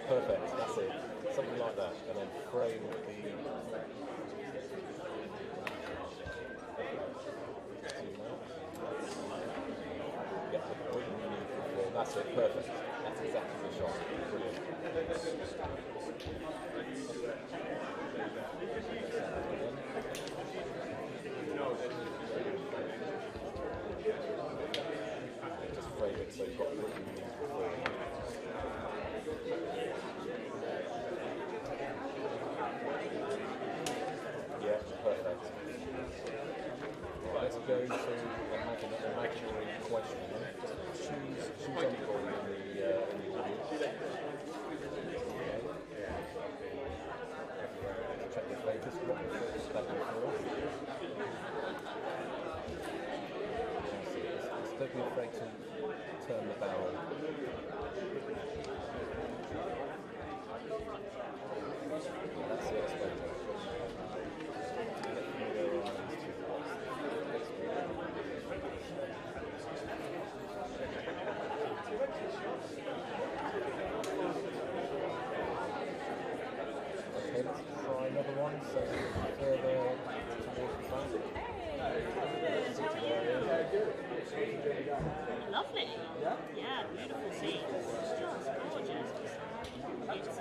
Perfect, that's it. Something like that, and then frame the... Yeah, that's it, perfect. That's exactly the shot. Brilliant. Just frame it so you've got what you need before. Yeah, perfect. Right, let's go to an imaginary question. Just choose anybody in the audience. Check the focus, what the focus back and forth. Don't be afraid to turn the barrel. That's it, that's better. Okay, let's try another one, so further towards the front. Lovely. Yeah, beautiful scene. It's just gorgeous. It's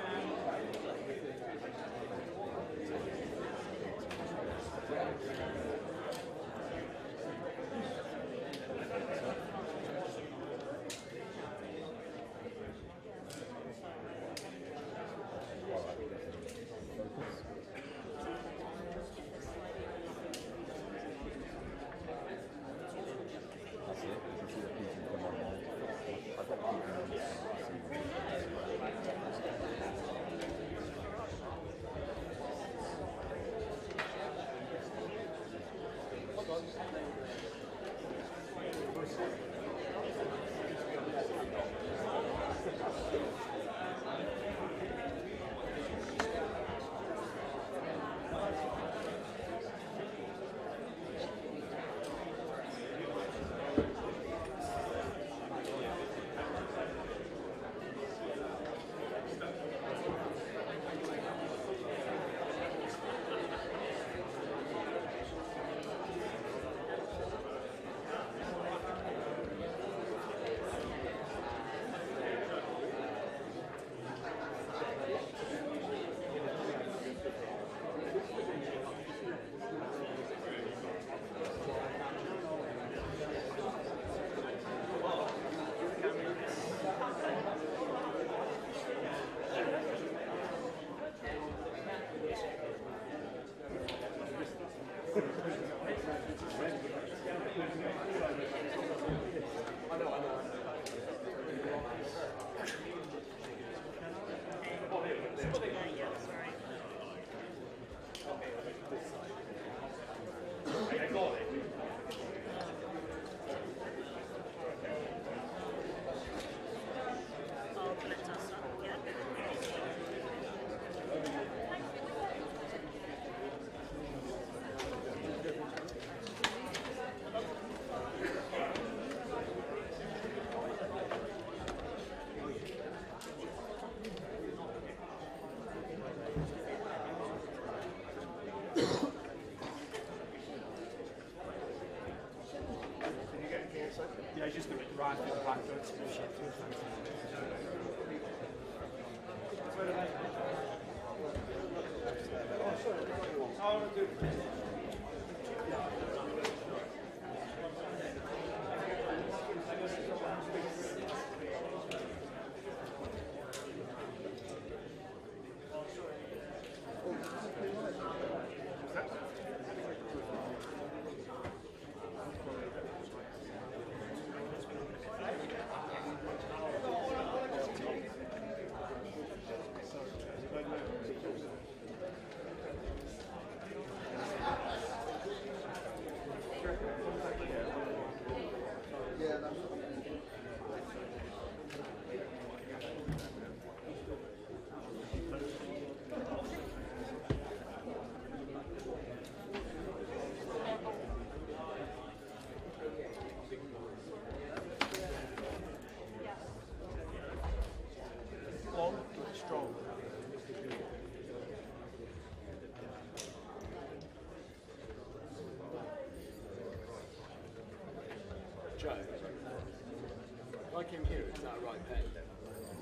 came here, it's not a right pen.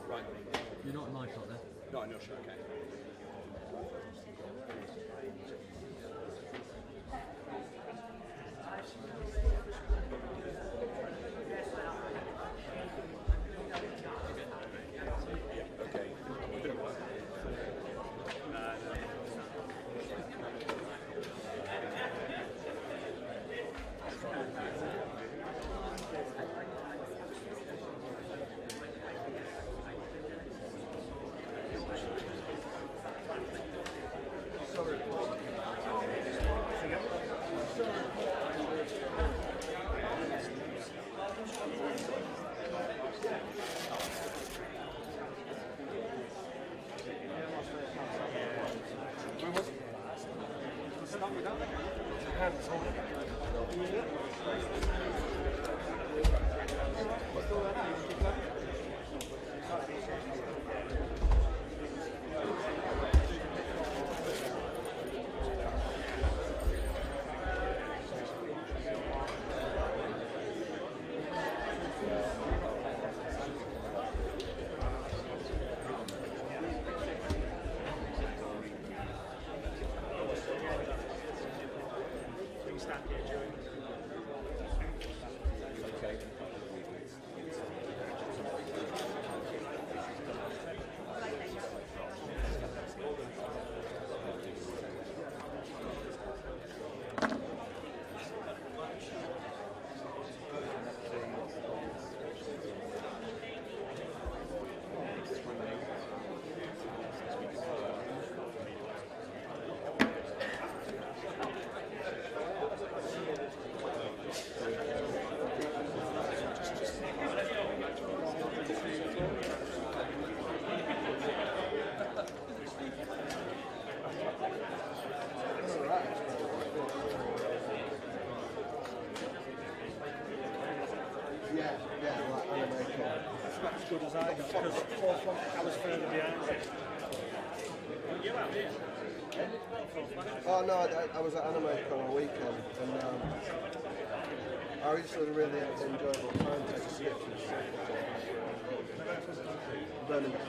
Right. You're not in my shot then? No, no, sure, okay. Good as I got, because I was further behind. You out here? Oh no, I was at Anime Con on a weekend, and I just had a really enjoyable time taking sketches. Birmingham.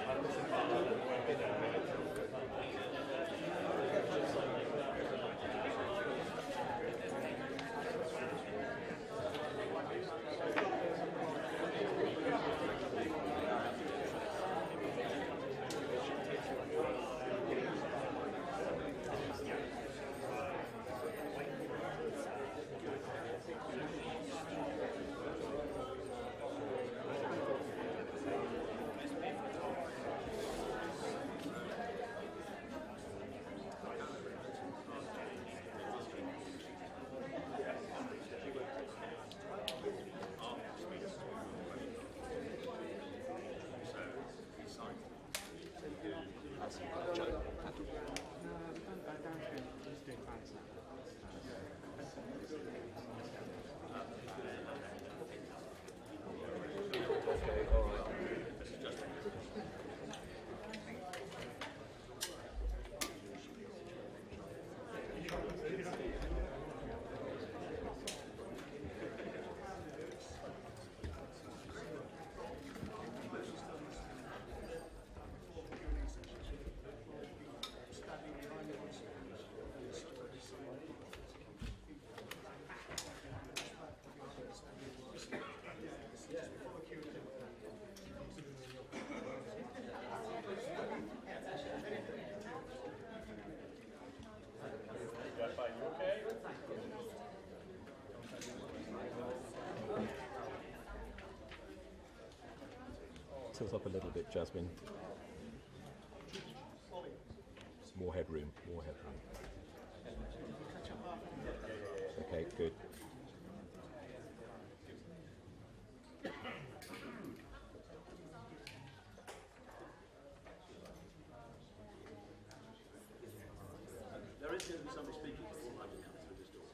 Tilt up a little bit, Jasmine. More headroom, more headroom. Okay, good. There is going to be somebody speaking before I come through this door.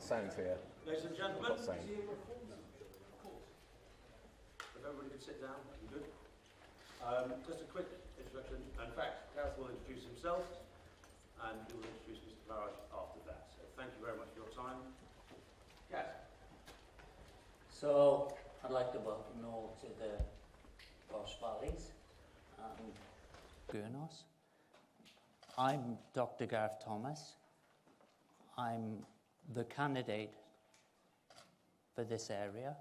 sound here. Ladies and gentlemen, Got sound. if everybody could sit down, that'd be good. Just a quick introduction. In fact, Gareth will introduce himself, and he will introduce Mr. Farage after that. So thank you very much for your time. Gareth. So, I'd like to welcome you all to the Welsh Valleys and Gurnos. I'm Dr. Gareth Thomas. I'm the candidate for this area,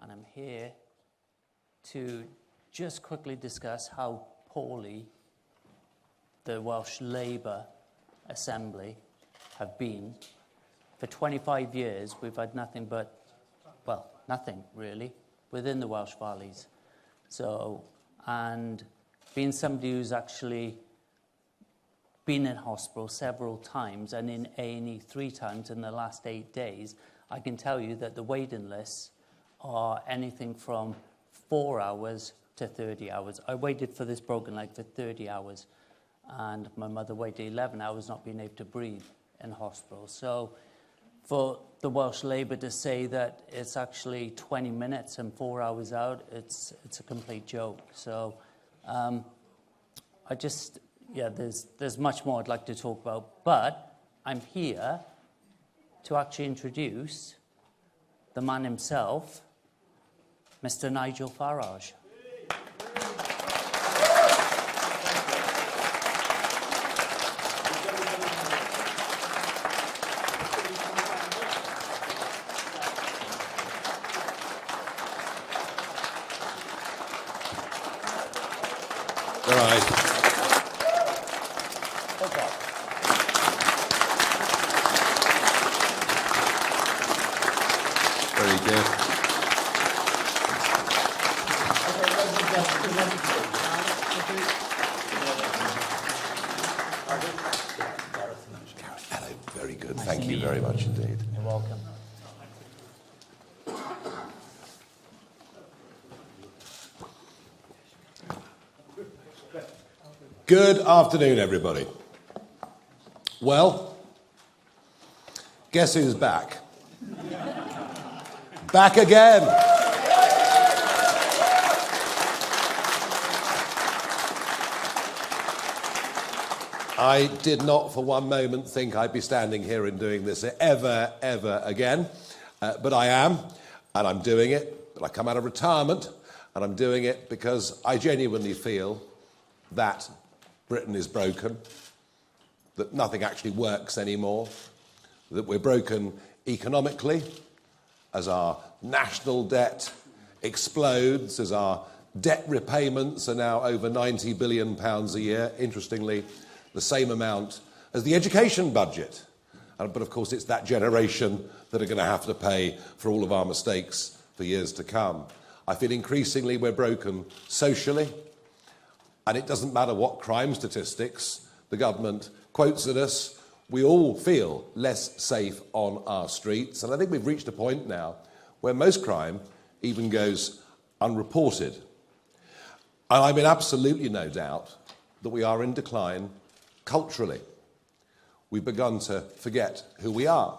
and I'm here to just quickly discuss how poorly the Welsh Labour Assembly have been. For 25 years, we've had nothing but, well, nothing really, within the Welsh Valleys. So, and being somebody who's actually been in hospital several times and in A&E 3 times in the last 8 days, I can tell you that the waiting lists are anything from 4 hours to 30 hours. I waited for this broken leg for 30 hours, and my mother waited 11 hours not being able to breathe in hospital. So for the Welsh Labour to say that it's actually 20 minutes and 4 hours out, it's a complete joke. So there's much more I'd like to talk about, but I'm here to actually introduce the man himself, Mr. Nigel Farage. All right. Very good. Hello, very good. Thank you very much indeed. You're welcome. Good afternoon, everybody. Well, guess who's back? Back again. I did not for one moment think I'd be standing here and doing this ever again, but I am, and I'm doing it. But I come out of retirement, and I'm doing it because I genuinely feel that Britain is broken, that nothing actually works anymore, that we're broken economically as our national debt explodes, as our debt repayments are now over £90 billion a year, interestingly, the same amount as the education budget. But of course, it's that generation that are going to have to pay for all of our mistakes for years to come. I feel increasingly we're broken socially, and it doesn't matter what crime statistics the government quotes at us, we all feel less safe on our streets. And I think we've reached a point now where most crime even goes unreported. And I'm in absolutely no doubt that we are in decline culturally. We've begun to forget who we are,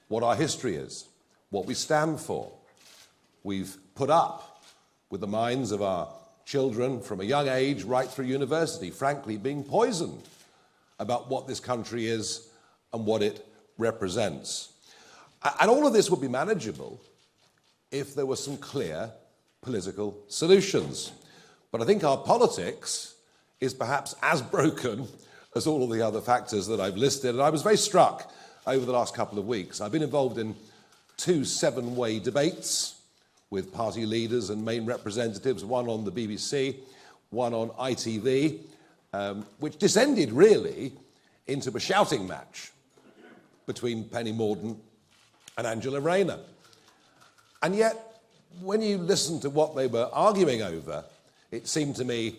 what our history is, what we stand for. We've put up with the minds of our children from a young age right through university, frankly, being poisoned about what this country is and what it represents. And all of this would be manageable if there were some clear political solutions. But I think our politics is perhaps as broken as all of the other factors that I've listed. And I was very struck over the last couple of weeks. I've been involved in 2 7-way debates with party leaders and main representatives, one on the BBC, one on ITV, which descended really into a shouting match between Penny Mordaunt and Angela Rayner. And yet, when you listen to what they were arguing over, it seemed to me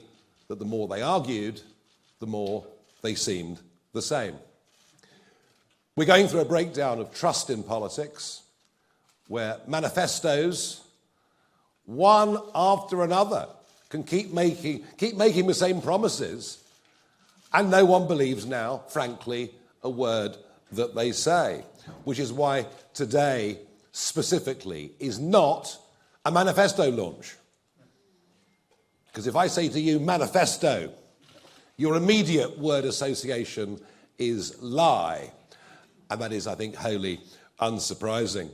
that the more they argued, the more they seemed the same. We're going through a breakdown of trust in politics, where manifestos, one after another, can keep making the same promises, and no one believes now, frankly, a word that they say, which is why today specifically is not a manifesto launch. Because if I say to you manifesto, your immediate word association is lie. And that is, I think, wholly unsurprising.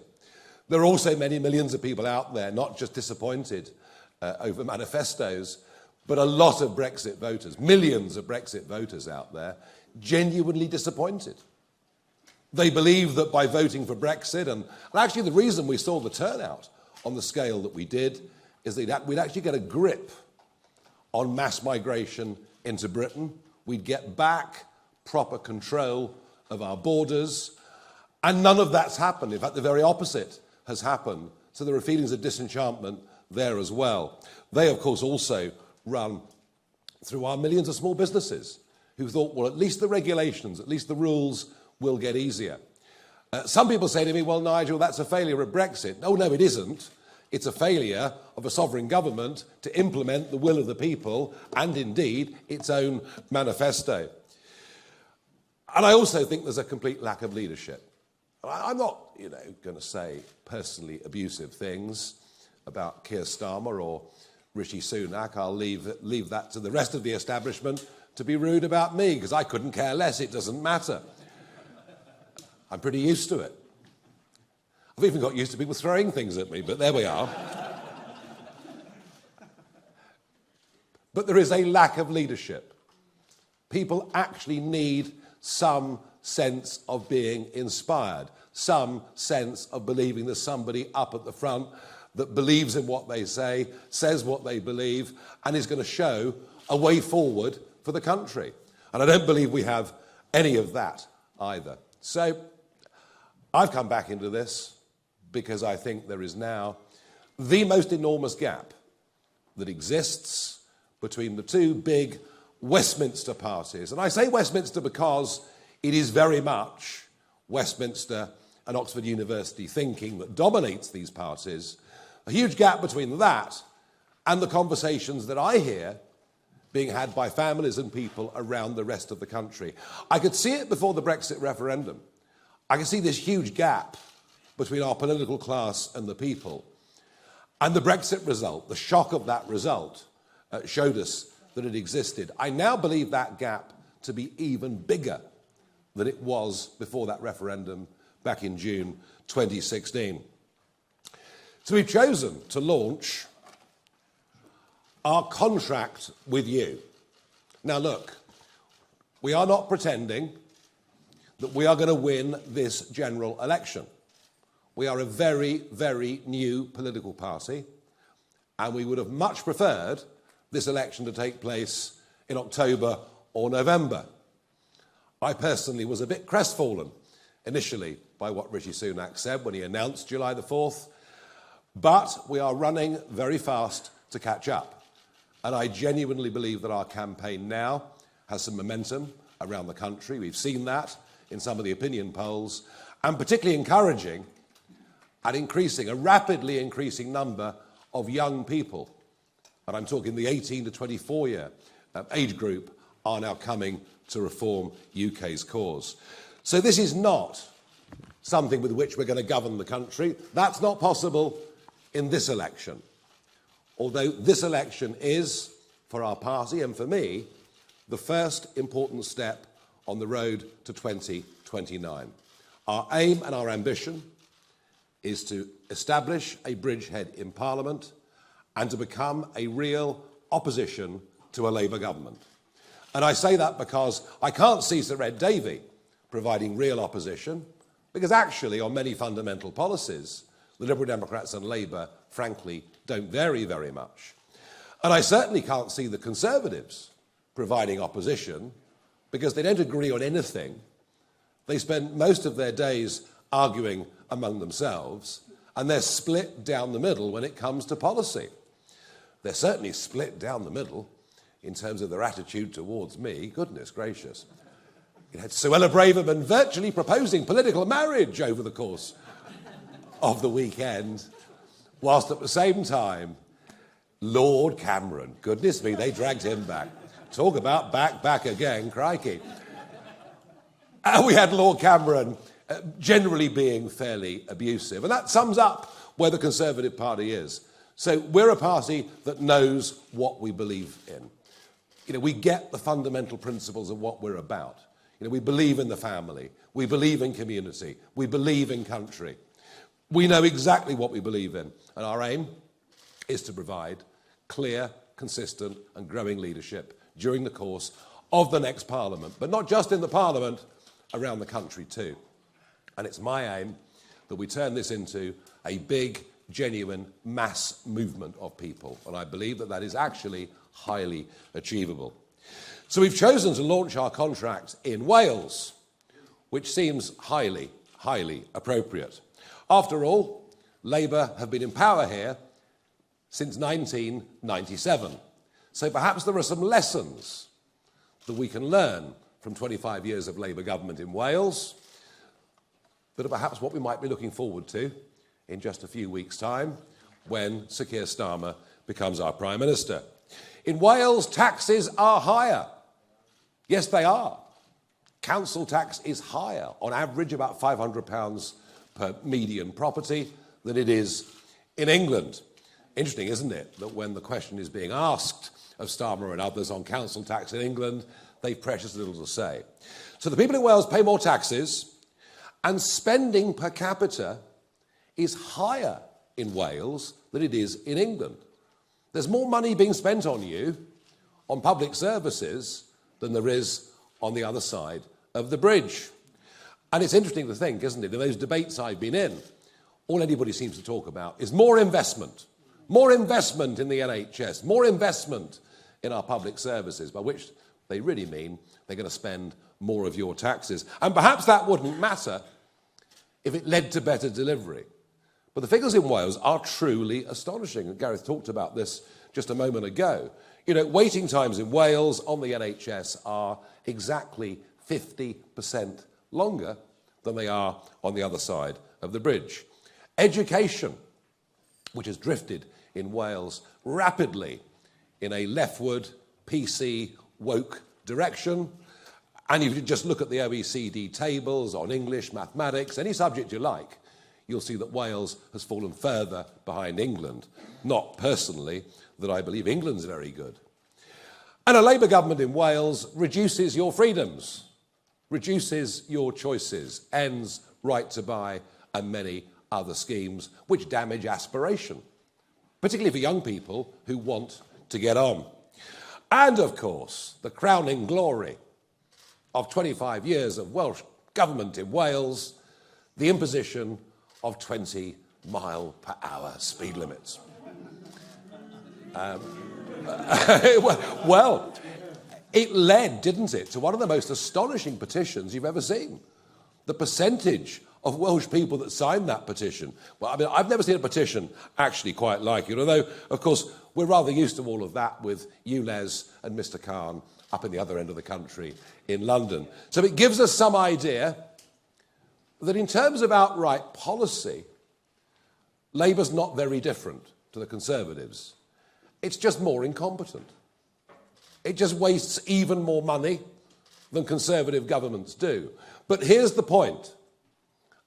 There are also many millions of people out there, not just disappointed over manifestos, but a lot of Brexit voters, millions of Brexit voters out there, genuinely disappointed. They believe that by voting for Brexit, and actually the reason we saw the turnout on the scale that we did is that we'd actually get a grip on mass migration into Britain. We'd get back proper control of our borders, and none of that's happened. In fact, the very opposite has happened. So there are feelings of disenchantment there as well. They, of course, also run through our millions of small businesses who thought, well, at least the regulations, at least the rules will get easier. Some people say to me, well, Nigel, that's a failure of Brexit. Oh, no, it isn't. It's a failure of a sovereign government to implement the will of the people and, indeed, its own manifesto. And I also think there's a complete lack of leadership. I'm not, going to say personally abusive things about Keir Starmer or Rishi Sunak. I'll leave that to the rest of the establishment to be rude about me, because I couldn't care less. It doesn't matter. I'm pretty used to it. I've even got used to people throwing things at me, but there we are. But there is a lack of leadership. People actually need some sense of being inspired, some sense of believing there's somebody up at the front that believes in what they say, says what they believe, and is going to show a way forward for the country. And I don't believe we have any of that either. So I've come back into this because I think there is now the most enormous gap that exists between the two big Westminster parties. And I say Westminster because it is very much Westminster and Oxford University thinking that dominates these parties. A huge gap between that and the conversations that I hear being had by families and people around the rest of the country. I could see it before the Brexit referendum. I could see this huge gap between our political class and the people. And the Brexit result, the shock of that result, showed us that it existed. I now believe that gap to be even bigger than it was before that referendum back in June 2016. So we've chosen to launch our contract with you. Now look, we are not pretending that we are going to win this general election. We are a very, very new political party, and we would have much preferred this election to take place in October or November. I personally was a bit crestfallen initially by what Rishi Sunak said when he announced July the 4th, but we are running very fast to catch up. And I genuinely believe that our campaign now has some momentum around the country. We've seen that in some of the opinion polls, and particularly encouraging at a rapidly increasing number of young people, and I'm talking the 18 to 24 year age group, are now coming to reform UK's cause. So this is not something with which we're going to govern the country. That's not possible in this election. Although this election is, for our party and for me, the first important step on the road to 2029. Our aim and our ambition is to establish a bridgehead in Parliament and to become a real opposition to a Labour government. And I say that because I can't see Sir Ed Davey providing real opposition, because actually on many fundamental policies, the Liberal Democrats and Labour, frankly, don't vary very much. And I certainly can't see the Conservatives providing opposition, because they don't agree on anything. They spend most of their days arguing among themselves, and they're split down the middle when it comes to policy. They're certainly split down the middle in terms of their attitude towards me. Goodness gracious. You had Suella Braverman virtually proposing political marriage over the course of the weekend, whilst at the same time, Lord Cameron, goodness me, they dragged him back. Talk about back again, crikey. And we had Lord Cameron generally being fairly abusive. And that sums up where the Conservative Party is. So we're a party that knows what we believe in. We get the fundamental principles of what we're about. We believe in the family. We believe in community. We believe in country. We know exactly what we believe in. And our aim is to provide clear, consistent and growing leadership during the course of the next Parliament. But not just in the Parliament, around the country too. And it's my aim that we turn this into a big, genuine mass movement of people. And I believe that that is actually highly achievable. So we've chosen to launch our contract in Wales, which seems highly, highly appropriate. After all, Labour have been in power here since 1997. So perhaps there are some lessons that we can learn from 25 years of Labour government in Wales that are perhaps what we might be looking forward to in just a few weeks' time when Sir Keir Starmer becomes our Prime Minister. In Wales, taxes are higher. Yes, they are. Council tax is higher, on average about £500 per median property, than it is in England. Interesting, isn't it, that when the question is being asked of Starmer and others on council tax in England, they've precious little to say. So the people in Wales pay more taxes, and spending per capita is higher in Wales than it is in England. There's more money being spent on you, on public services, than there is on the other side of the bridge. And it's interesting to think, isn't it, in those debates I've been in, all anybody seems to talk about is more investment in the NHS, more investment in our public services, by which they really mean they're going to spend more of your taxes. And perhaps that wouldn't matter if it led to better delivery. But the figures in Wales are truly astonishing. Gareth talked about this just a moment ago. Waiting times in Wales on the NHS are exactly 50% longer than they are on the other side of the bridge. Education, which has drifted in Wales rapidly in a leftward, PC, woke direction. And if you just look at the OECD tables on English, mathematics, any subject you like, you'll see that Wales has fallen further behind England. Not personally that I believe England's very good. And a Labour government in Wales reduces your freedoms, reduces your choices, ends right to buy and many other schemes which damage aspiration, particularly for young people who want to get on. And of course, the crowning glory of 25 years of Welsh government in Wales, the imposition of 20-mile-per-hour speed limits. Well, it led, didn't it, to one of the most astonishing petitions you've ever seen. The percentage of Welsh people that signed that petition. Well, I mean, I've never seen a petition actually quite like it, although, of course, we're rather used to all of that with you, Les, and Mr. Khan up in the other end of the country in London. So it gives us some idea that in terms of outright policy, Labour's not very different to the Conservatives. It's just more incompetent. It just wastes even more money than Conservative governments do. But here's the point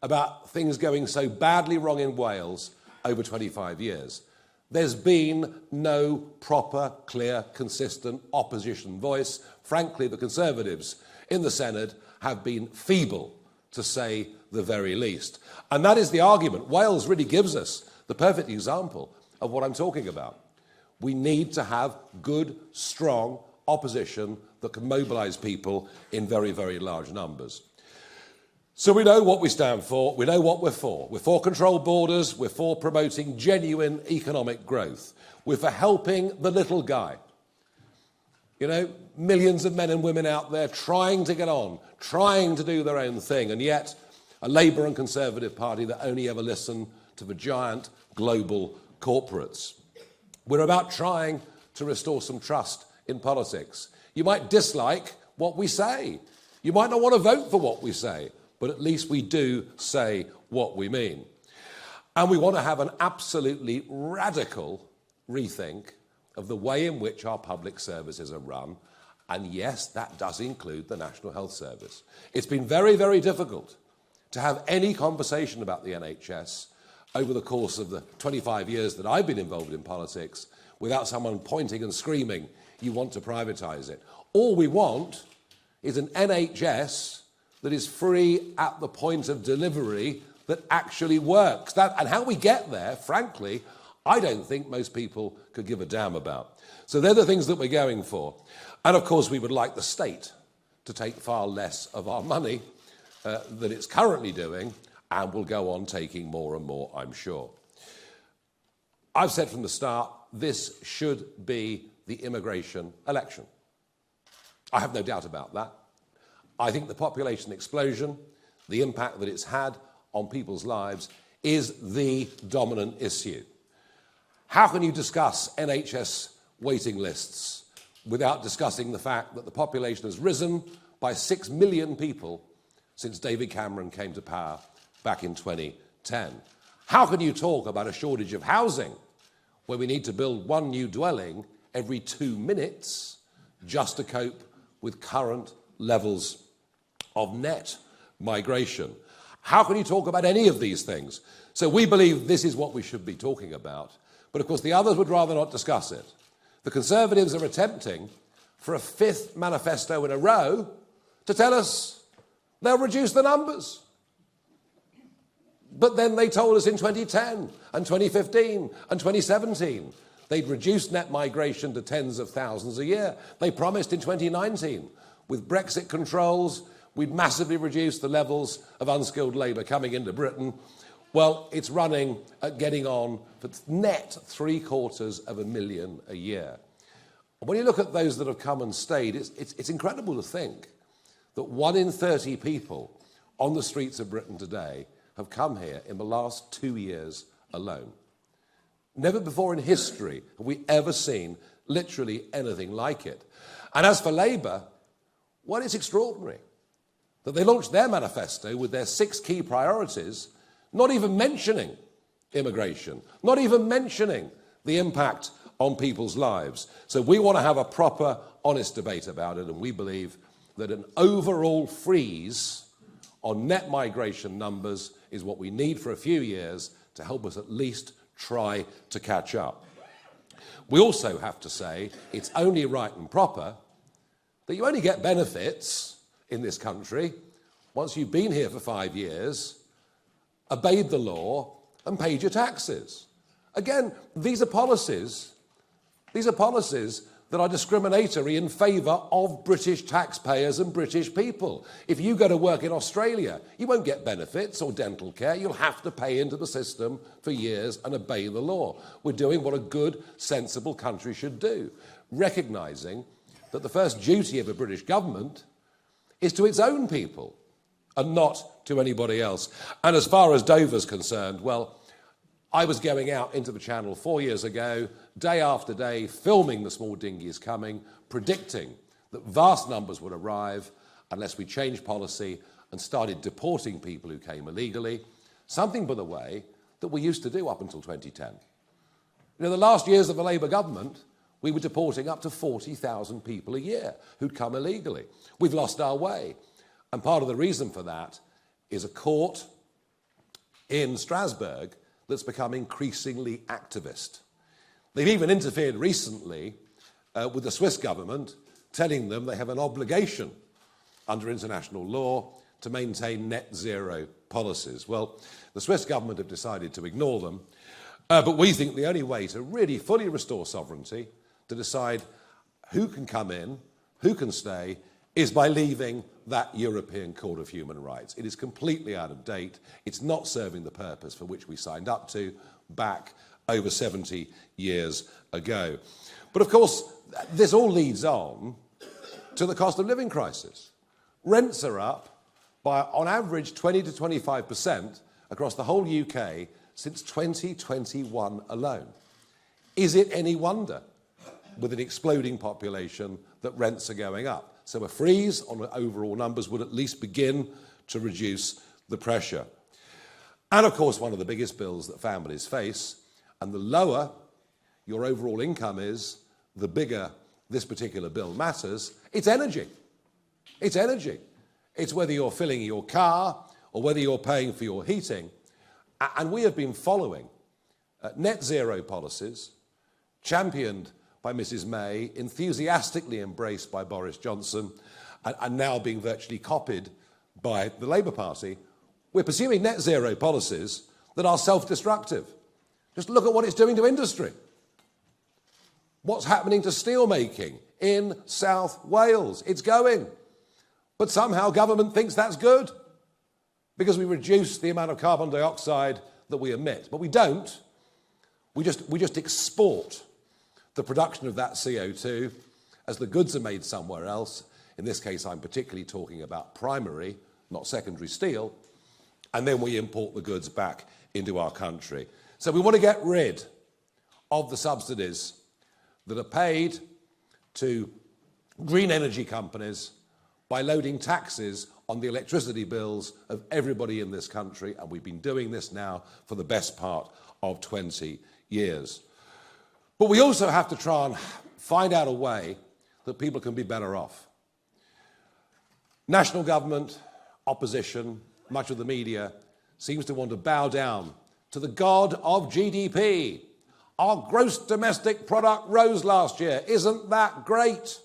about things going so badly wrong in Wales over 25 years. There's been no proper, clear, consistent opposition voice. Frankly, the Conservatives in the Senate have been feeble, to say the very least. And that is the argument. Wales really gives us the perfect example of what I'm talking about. We need to have good, strong opposition that can mobilise people in very, very large numbers. So we know what we stand for, we know what we're for. We're for controlled borders, we're for promoting genuine economic growth. We're for helping the little guy. Millions of men and women out there trying to get on, trying to do their own thing, and yet a Labour and Conservative party that only ever listen to the giant global corporates. We're about trying to restore some trust in politics. You might dislike what we say. You might not want to vote for what we say, but at least we do say what we mean. And we want to have an absolutely radical rethink of the way in which our public services are run And yes, that does include the National Health Service. It's been very, very difficult to have any conversation about the NHS over the course of the 25 years that I've been involved in politics without someone pointing and screaming, you want to privatise it. All we want is an NHS that is free at the point of delivery that actually works. And how we get there, frankly, I don't think most people could give a damn about. So they're the things that we're going for. And of course, we would like the state to take far less of our money than it's currently doing, and will go on taking more and more, I'm sure. I've said from the start, this should be the immigration election. I have no doubt about that. I think the population explosion, the impact that it's had on people's lives, is the dominant issue. How can you discuss NHS waiting lists without discussing the fact that the population has risen by 6 million people since David Cameron came to power back in 2010? How can you talk about a shortage of housing where we need to build one new dwelling every 2 minutes just to cope with current levels of net migration? How can you talk about any of these things? So we believe this is what we should be talking about. But of course the others would rather not discuss it. The Conservatives are attempting for a 5th manifesto in a row to tell us they'll reduce the numbers. But then they told us in 2010 and 2015 and 2017 they'd reduce net migration to tens of thousands a year. They promised in 2019, with Brexit controls, we'd massively reduce the levels of unskilled labour coming into Britain. Well, it's running at getting on for net 750,000 a year. And when you look at those that have come and stayed, it's incredible to think that 1 in 30 people on the streets of Britain today have come here in the last 2 years alone. Never before in history have we ever seen literally anything like it. And as for Labour, well, it's extraordinary that they launched their manifesto with their 6 key priorities, not even mentioning immigration, not even mentioning the impact on people's lives. So we want to have a proper, honest debate about it, and we believe that an overall freeze on net migration numbers is what we need for a few years to help us at least try to catch up. We also have to say it's only right and proper that you only get benefits in this country once you've been here for 5 years, obeyed the law and paid your taxes. Again, these are policies that are discriminatory in favour of British taxpayers and British people. If you go to work in Australia, you won't get benefits or dental care. You'll have to pay into the system for years and obey the law. We're doing what a good, sensible country should do, recognising that the first duty of a British government is to its own people and not to anybody else. And as far as Dover's concerned, well, I was going out into the Channel 4 years ago, day after day, filming the small dinghies coming, predicting that vast numbers would arrive unless we changed policy and started deporting people who came illegally, something, by the way, that we used to do up until 2010. You know, the last years of the Labour government, we were deporting up to 40,000 people a year who'd come illegally. We've lost our way. And part of the reason for that is a court in Strasbourg that's become increasingly activist. They've even interfered recently with the Swiss government, telling them they have an obligation under international law to maintain net zero policies. Well, the Swiss government have decided to ignore them, but we think the only way to really fully restore sovereignty, to decide who can come in, who can stay, is by leaving that European Court of Human Rights. It is completely out of date. It's not serving the purpose for which we signed up to back over 70 years ago. But of course, this all leads on to the cost of living crisis. Rents are up by, on average, 20 to 25% across the whole UK since 2021 alone. Is it any wonder, with an exploding population, that rents are going up? So a freeze on overall numbers would at least begin to reduce the pressure. And of course, one of the biggest bills that families face, and the lower your overall income is, the bigger this particular bill matters, it's energy. It's energy. It's whether you're filling your car or whether you're paying for your heating. And we have been following net zero policies, championed by Mrs May, enthusiastically embraced by Boris Johnson, and now being virtually copied by the Labour Party. We're pursuing net zero policies that are self-destructive. Just look at what it's doing to industry. What's happening to steel making in South Wales? It's going. But somehow government thinks that's good because we reduce the amount of carbon dioxide that we emit. But we don't. We just export the production of that CO2 as the goods are made somewhere else. In this case, I'm particularly talking about primary, not secondary steel. And then we import the goods back into our country. So we want to get rid of the subsidies that are paid to green energy companies by loading taxes on the electricity bills of everybody in this country, and we've been doing this now for the best part of 20 years. But we also have to try and find out a way that people can be better off. National government, opposition, much of the media seems to want to bow down to the god of GDP. Our gross domestic product rose last year. Isn't that great?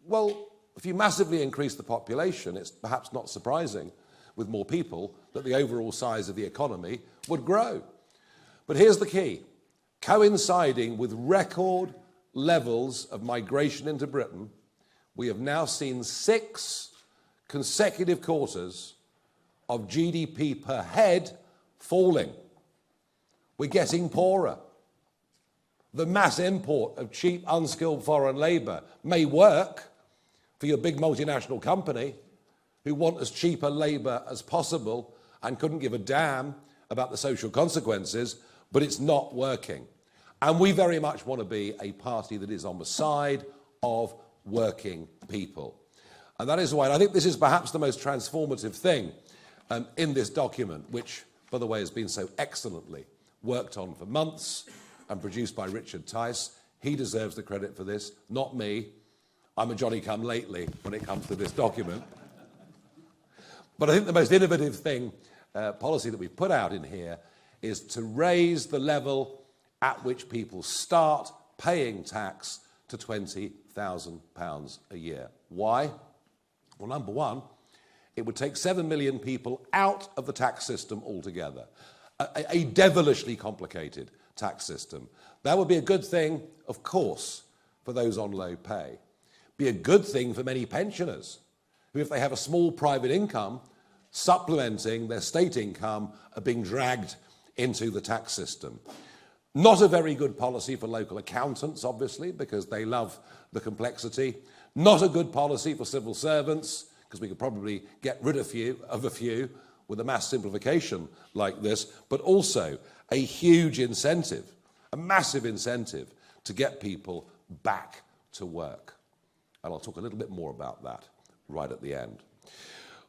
Well, if you massively increase the population, it's perhaps not surprising, with more people, that the overall size of the economy would grow. But here's the key. Coinciding with record levels of migration into Britain, we have now seen 6 consecutive quarters of GDP per head falling. We're getting poorer. The mass import of cheap, unskilled foreign labour may work for your big multinational company who want as cheap a labour as possible and couldn't give a damn about the social consequences, but it's not working. And we very much want to be a party that is on the side of working people. And that is why I think this is perhaps the most transformative thing in this document, which, by the way, has been so excellently worked on for months and produced by Richard Tice. He deserves the credit for this, not me. I'm a Johnny-come-lately when it comes to this document. But I think the most innovative thing, policy that we've put out in here, is to raise the level at which people start paying tax to £20,000 a year. Why? Well, number one, it would take 7 million people out of the tax system altogether. A devilishly complicated tax system. That would be a good thing, of course, for those on low pay. Be a good thing for many pensioners who, if they have a small private income, supplementing their state income, are being dragged into the tax system. Not a very good policy for local accountants, obviously, because they love the complexity. Not a good policy for civil servants, because we could probably get rid of a few with a mass simplification like this, but also a huge incentive, a massive incentive to get people back to work. And I'll talk a little bit more about that right at the end.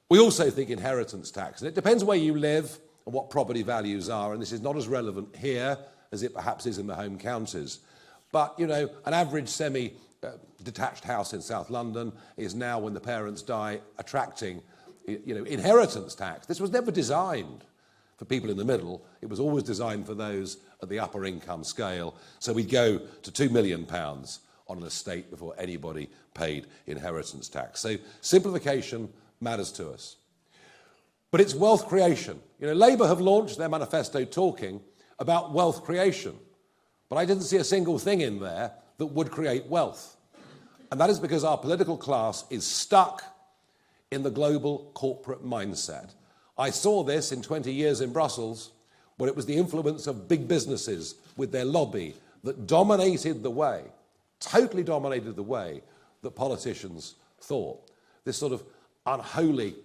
We also think inheritance tax, and it depends where you live and what property values are, and this is not as relevant here as it perhaps is in the home counties. But, you know, an average semi-detached house in South London is now, when the parents die, attracting, inheritance tax. This was never designed for people in the middle. It was always designed for those at the upper income scale. So we'd go to £2 million on an estate before anybody paid inheritance tax. So simplification matters to us. But it's wealth creation. Labour have launched their manifesto talking about wealth creation. But I didn't see a single thing in there that would create wealth. And that is because our political class is stuck in the global corporate mindset. I saw this in 20 years in Brussels, where it was the influence of big businesses with their lobby that dominated the way, totally dominated the way that politicians thought. This sort of unholy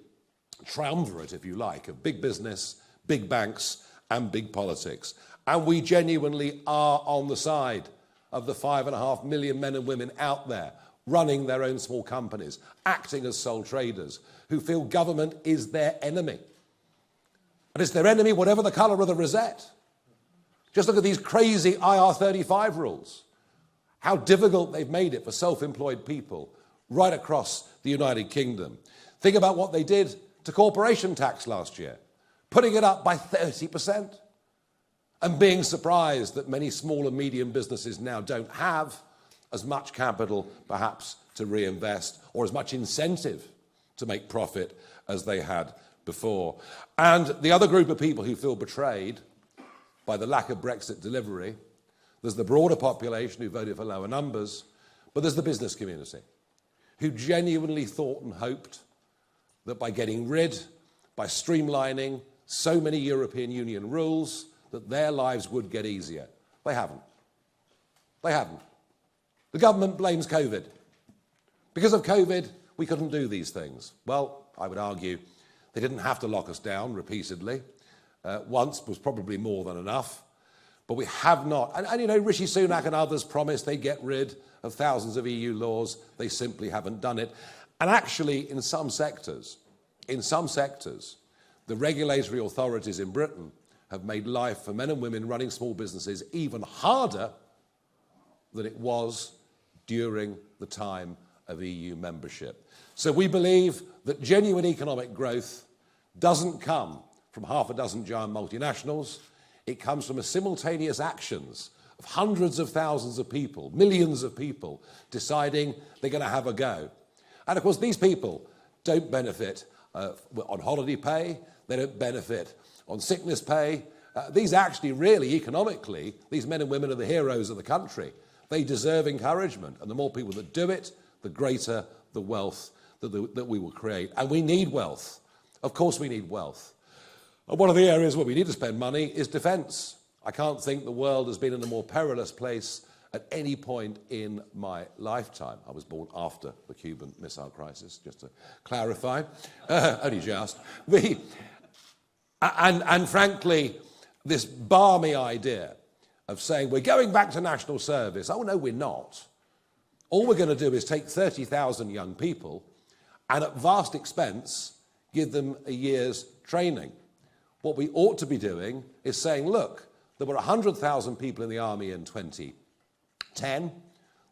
triumvirate, if you like, of big business, big banks, and big politics. And we genuinely are on the side of the 5.5 million men and women out there running their own small companies, acting as sole traders, who feel government is their enemy. And it's their enemy whatever the colour of the rosette. Just look at these crazy IR35 rules. how difficult they've made it for self-employed people right across the United Kingdom. Think about what they did to corporation tax last year, putting it up by 30%, and being surprised that many small and medium businesses now don't have as much capital, perhaps, to reinvest, or as much incentive to make profit as they had before. And the other group of people who feel betrayed by the lack of Brexit delivery, there's the broader population who voted for lower numbers, but there's the business community who genuinely thought and hoped that by getting rid, by streamlining so many European Union rules, that their lives would get easier. They haven't. They haven't. The government blames COVID. Because of COVID, we couldn't do these things. Well, I would argue they didn't have to lock us down repeatedly. Once was probably more than enough. But we have not. And you know, Rishi Sunak and others promised they'd get rid of thousands of EU laws. They simply haven't done it. And actually, in some sectors, the regulatory authorities in Britain have made life for men and women running small businesses even harder than it was during the time of EU membership. So we believe that genuine economic growth doesn't come from half a dozen giant multinationals. It comes from the simultaneous actions of hundreds of thousands of people, millions of people, deciding they're going to have a go. And of course, these people don't benefit on holiday pay, they don't benefit on sickness pay. These actually really, economically, these men and women are the heroes of the country. They deserve encouragement, and the more people that do it, the greater the wealth that we will create. And we need wealth. Of course we need wealth. And one of the areas where we need to spend money is defence. I can't think the world has been in a more perilous place at any point in my lifetime. I was born after the Cuban Missile Crisis, just to clarify. Only just. And frankly, this balmy idea of saying we're going back to national service. Oh, no, we're not. All we're going to do is take 30,000 young people and at vast expense give them a year's training. What we ought to be doing is saying, look, there were 100,000 people in the army in 2010.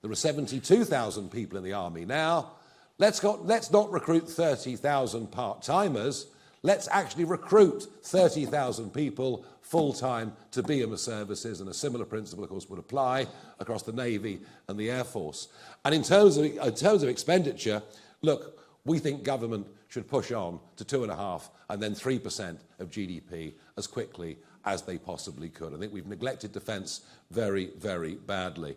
There are 72,000 people in the army now. Let's not recruit 30,000 part-timers. Let's actually recruit 30,000 people full-time to be in the services, and a similar principle, of course, would apply across the Navy and the Air Force. And in terms of expenditure, look, we think government should push on to 2.5% and then 3% of GDP as quickly as they possibly could. I think we've neglected defence very, very badly.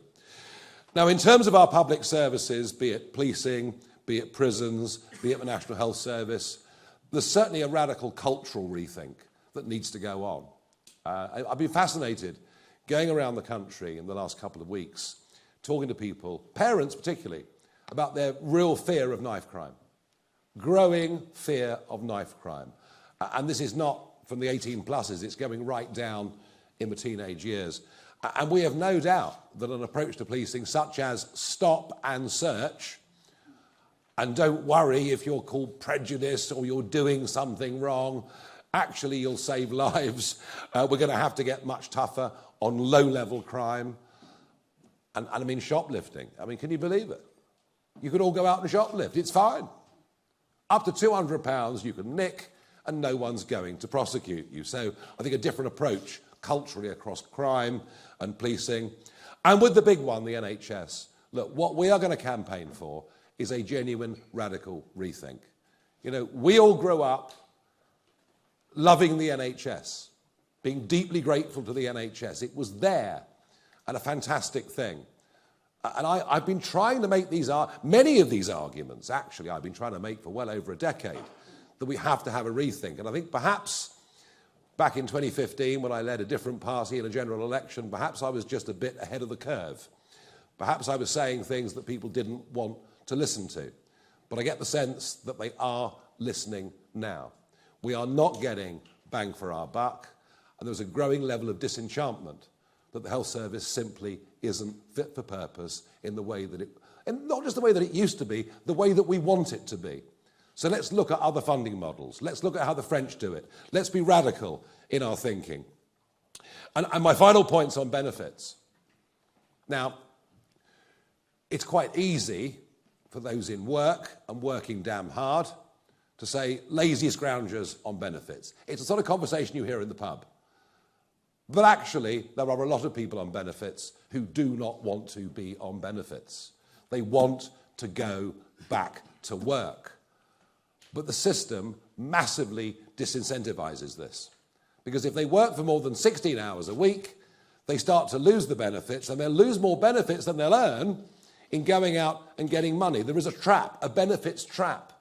Now, in terms of our public services, be it policing, be it prisons, be it the National Health Service, there's certainly a radical cultural rethink that needs to go on. I've been fascinated going around the country in the last couple of weeks, talking to people, parents particularly, about their real fear of knife crime, growing fear of knife crime. And this is not from the 18 pluses, it's going right down in the teenage years. And we have no doubt that an approach to policing such as stop and search, and don't worry if you're called prejudice or you're doing something wrong, actually you'll save lives. We're going to have to get much tougher on low-level crime. And I mean shoplifting. I mean, can you believe it? You could all go out and shoplift. It's fine. Up to £200 you can nick and no one's going to prosecute you. So I think a different approach culturally across crime and policing. And with the big one, the NHS. Look, what we are going to campaign for is a genuine radical rethink. You know, we all grew up loving the NHS, being deeply grateful to the NHS. It was there and a fantastic thing. And I've been trying to make many of these arguments, actually, I've been trying to make for well over a decade, that we have to have a rethink. And I think perhaps back in 2015, when I led a different party in a general election, perhaps I was just a bit ahead of the curve. Perhaps I was saying things that people didn't want to listen to. But I get the sense that they are listening now. We are not getting bang for our buck, and there's a growing level of disenchantment that the health service simply isn't fit for purpose in the way that and not just the way that it used to be, the way that we want it to be. So let's look at other funding models. Let's look at how the French do it. Let's be radical in our thinking. And my final point's on benefits. Now, It's quite easy for those in work and working damn hard to say lazy scroungers on benefits. It's the sort of conversation you hear in the pub. But actually, there are a lot of people on benefits who do not want to be on benefits. They want to go back to work. But the system massively disincentivizes this. Because if they work for more than 16 hours a week, they start to lose the benefits, and they'll lose more benefits than they'll earn in going out and getting money. There is a trap, a benefits trap.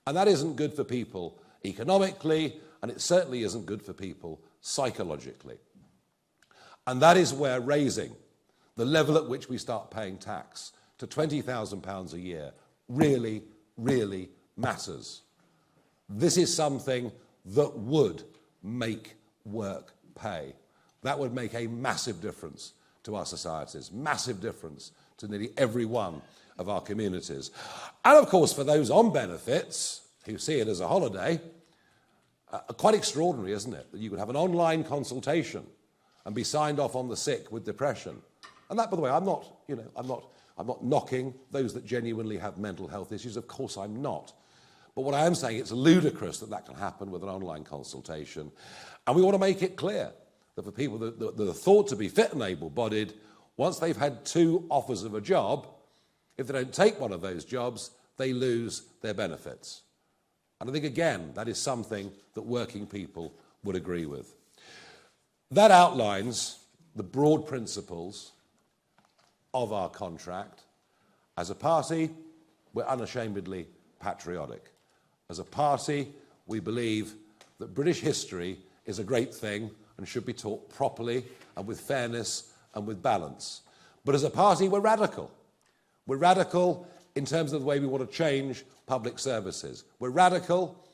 And that isn't good for people economically, and it certainly isn't good for people psychologically. And that is where raising the level at which we start paying tax to £20,000 a year really, really matters. This is something that would make work pay. That would make a massive difference to our societies, massive difference to nearly every one of our communities. And of course, for those on benefits who see it as a holiday, quite extraordinary, isn't it, that you could have an online consultation and be signed off on the sick with depression. And that, by the way, I'm not knocking those that genuinely have mental health issues. Of course I'm not. But what I am saying, it's ludicrous that that can happen with an online consultation. And we want to make it clear that for people that are thought to be fit and able-bodied, once they've had 2 offers of a job, if they don't take one of those jobs, they lose their benefits. And I think, again, that is something that working people would agree with. That outlines the broad principles of our contract. As a party, we're unashamedly patriotic. As a party, we believe that British history is a great thing and should be taught properly and with fairness and with balance. But as a party, we're radical. We're radical in terms of the way we want to change public services. We're radical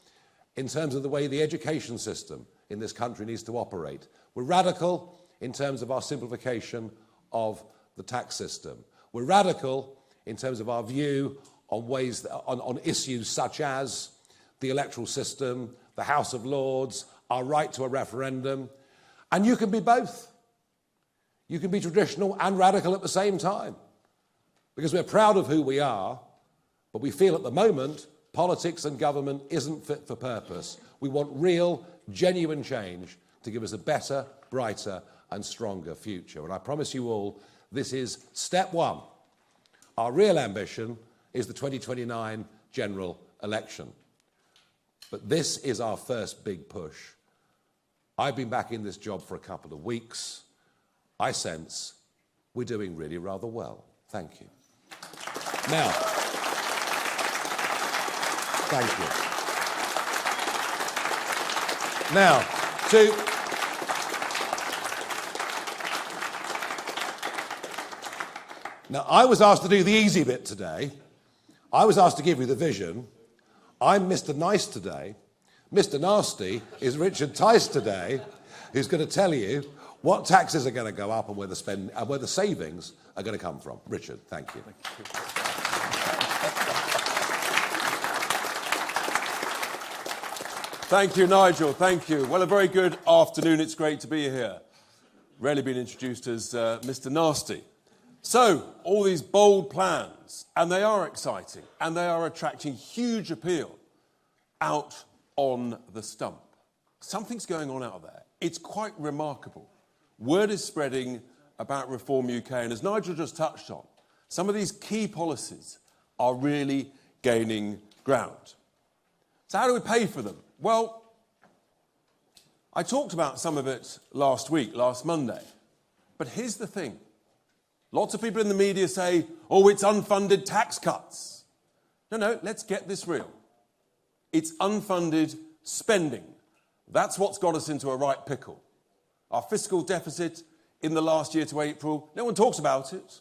in terms of the way the education system in this country needs to operate. We're radical in terms of our simplification of the tax system. We're radical in terms of our view on on issues such as the electoral system, the House of Lords, our right to a referendum. And you can be both. You can be traditional and radical at the same time. Because we're proud of who we are, but we feel at the moment politics and government isn't fit for purpose. We want real, genuine change to give us a better, brighter and stronger future. And I promise you all, this is step 1. Our real ambition is the 2029 general election. But this is our first big push. I've been back in this job for a couple of weeks. I sense we're doing really rather well. Thank you. Now, thank you. Now, I was asked to do the easy bit today. I was asked to give you the vision. I'm Mr. Nice today. Mr. Nasty is Richard Tice today, who's going to tell you what taxes are going to go up and where the savings are going to come from. Richard, thank you. Thank you, Nigel. Thank you. Well, a very good afternoon. It's great to be here. Rarely been introduced as Mr. Nasty. So, all these bold plans, and they are exciting, and they are attracting huge appeal out on the stump. Something's going on out there. It's quite remarkable. Word is spreading about Reform UK, and as Nigel just touched on, some of these key policies are really gaining ground. So how do we pay for them? Well, I talked about some of it last Monday, but here's the thing. Lots of people in the media say, oh, it's unfunded tax cuts. No, let's get this real. It's unfunded spending. That's what's got us into a right pickle. Our fiscal deficit in the last year to April, no one talks about it.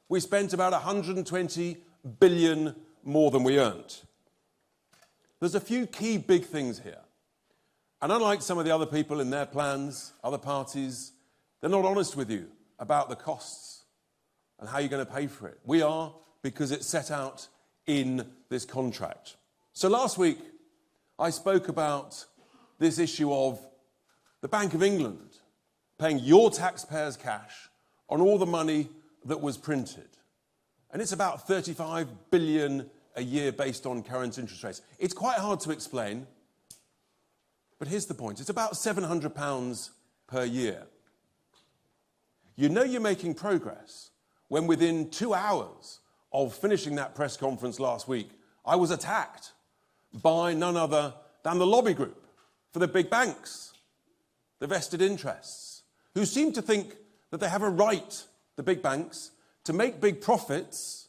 We spent about 120 billion more than we earned. There's a few key big things here. And unlike some of the other people in their plans, other parties, they're not honest with you about the costs and how you're going to pay for it. We are, because it's set out in this contract. So last week, I spoke about this issue of the Bank of England paying your taxpayers' cash on all the money that was printed. and it's about 35 billion a year based on current interest rates. It's quite hard to explain, but here's the point. It's about £700 per year. You know you're making progress when within 2 hours of finishing that press conference last week, I was attacked by none other than the lobby group for the big banks, the vested interests, who seem to think that they have a right, the big banks, to make big profits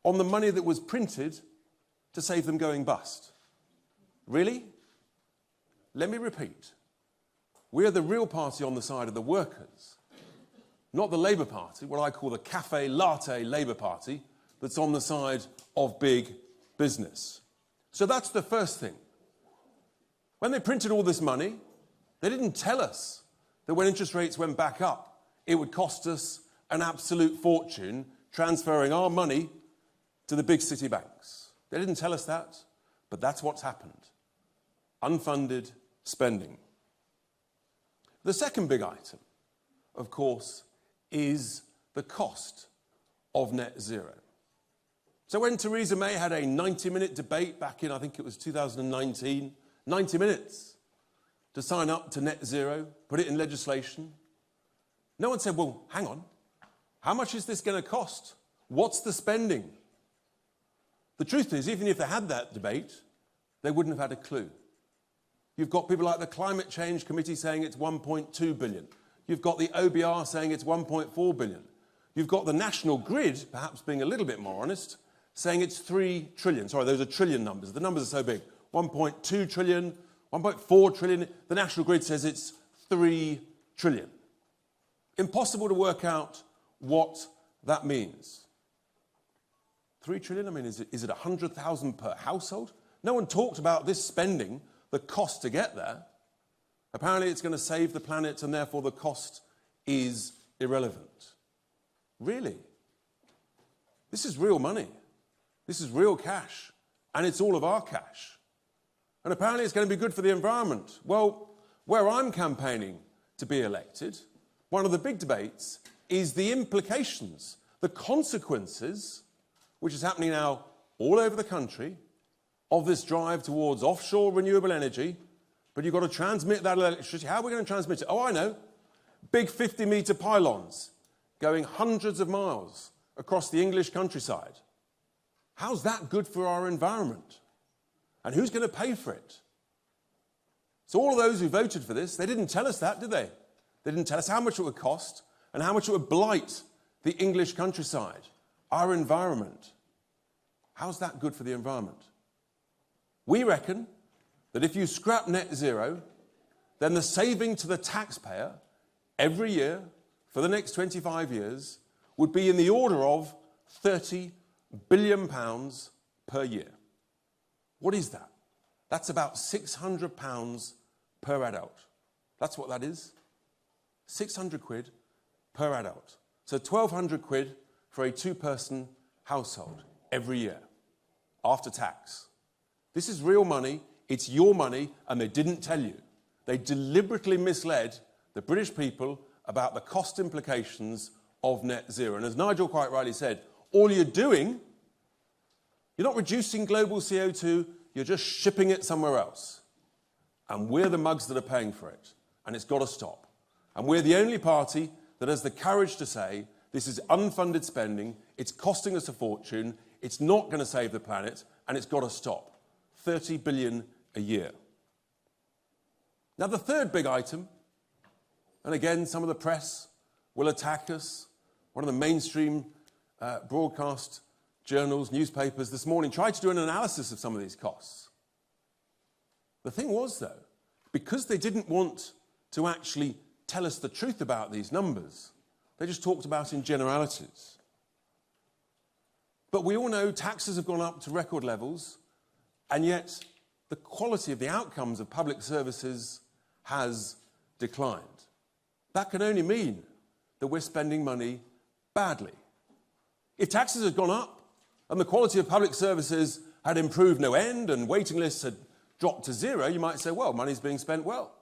on the money that was printed to save them going bust. Really? Let me repeat. We are the real party on the side of the workers, not the Labour Party, what I call the cafe latte Labour Party, that's on the side of big business. So that's the first thing. When they printed all this money, they didn't tell us that when interest rates went back up, it would cost us an absolute fortune transferring our money to the big city banks. They didn't tell us that, but that's what's happened. Unfunded spending. The second big item, of course, is the cost of net zero. So when Theresa May had a 90-minute debate back in, I think it was 2019, 90 minutes to sign up to net zero, put it in legislation, no one said, well, hang on, how much is this going to cost? What's the spending? The truth is, even if they had that debate, they wouldn't have had a clue. You've got people like the Climate Change Committee saying it's 1.2 billion. You've got the OBR saying it's 1.4 billion. You've got the National Grid, perhaps being a little bit more honest, saying it's 3 trillion. Sorry, those are trillion numbers. The numbers are so big. 1.2 trillion, 1.4 trillion. The National Grid says it's 3 trillion. Impossible to work out what that means. 3 trillion, I mean, is it 100,000 per household? No one talked about this spending, the cost to get there. Apparently it's going to save the planet and therefore the cost is irrelevant. Really? This is real money. This is real cash. And it's all of our cash. And apparently it's going to be good for the environment. Well, where I'm campaigning to be elected, one of the big debates is the implications, the consequences, which is happening now all over the country, of this drive towards offshore renewable energy, but you've got to transmit that electricity. How are we going to transmit it? Oh, I know. Big 50-metre pylons going hundreds of miles across the English countryside. How's that good for our environment? And who's going to pay for it? So all of those who voted for this, they didn't tell us that, did they? They didn't tell us how much it would cost and how much it would blight the English countryside, our environment. How's that good for the environment? We reckon that if you scrap net zero, then the saving to the taxpayer every year for the next 25 years would be in the order of £30 billion per year. What is that? That's about £600 per adult. That's what that is. 600 quid per adult. So 1,200 quid for a two-person household every year, after tax. This is real money, it's your money, and they didn't tell you. They deliberately misled the British people about the cost implications of net zero. And as Nigel quite rightly said, all you're doing, you're not reducing global CO2, you're just shipping it somewhere else. And we're the mugs that are paying for it. And it's got to stop. And we're the only party that has the courage to say, this is unfunded spending, it's costing us a fortune, it's not going to save the planet, and it's got to stop. 30 billion a year. Now the third big item, and again some of the press will attack us, one of the mainstream broadcast journals, newspapers this morning tried to do an analysis of some of these costs. The thing was though, because they didn't want to actually tell us the truth about these numbers, they just talked about in generalities. But we all know taxes have gone up to record levels, and yet the quality of the outcomes of public services has declined. That can only mean that we're spending money badly. If taxes had gone up and the quality of public services had improved no end and waiting lists had dropped to zero, you might say, well, money's being spent well.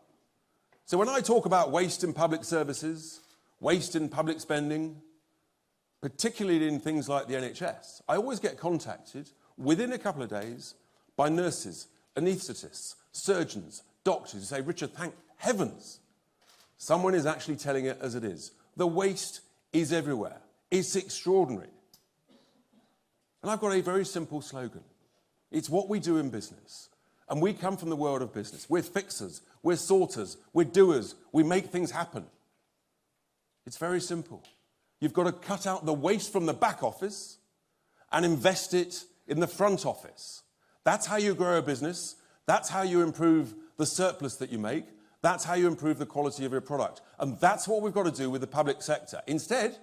So when I talk about waste in public services, waste in public spending, particularly in things like the NHS, I always get contacted within a couple of days by nurses, anaesthetists, surgeons, doctors who say, Richard, thank heavens, someone is actually telling it as it is. The waste is everywhere. It's extraordinary. And I've got a very simple slogan. It's what we do in business. And we come from the world of business. We're fixers, we're sorters, we're doers, we make things happen. It's very simple. You've got to cut out the waste from the back office and invest it in the front office. That's how you grow a business. That's how you improve the surplus that you make. That's how you improve the quality of your product. And that's what we've got to do with the public sector. Instead,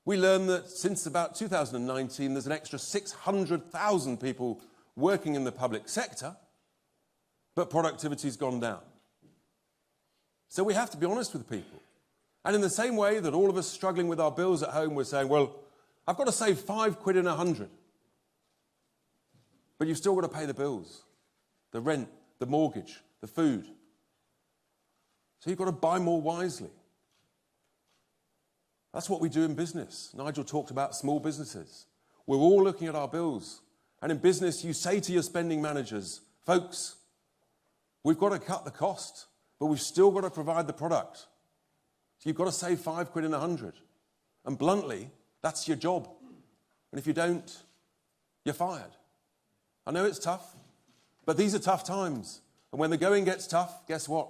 we learn that since about 2019, there's an extra 600,000 people working in the public sector, but productivity's gone down. So we have to be honest with people. And in the same way that all of us struggling with our bills at home, we're saying, well, I've got to save £5 in 100. But you've still got to pay the bills, the rent, the mortgage, the food. So you've got to buy more wisely. That's what we do in business. Nigel talked about small businesses. We're all looking at our bills. And in business, you say to your spending managers, folks, we've got to cut the cost, but we've still got to provide the product. So you've got to save £5 in 100. And bluntly, that's your job. And if you don't, you're fired. I know it's tough, but these are tough times. And when the going gets tough, guess what?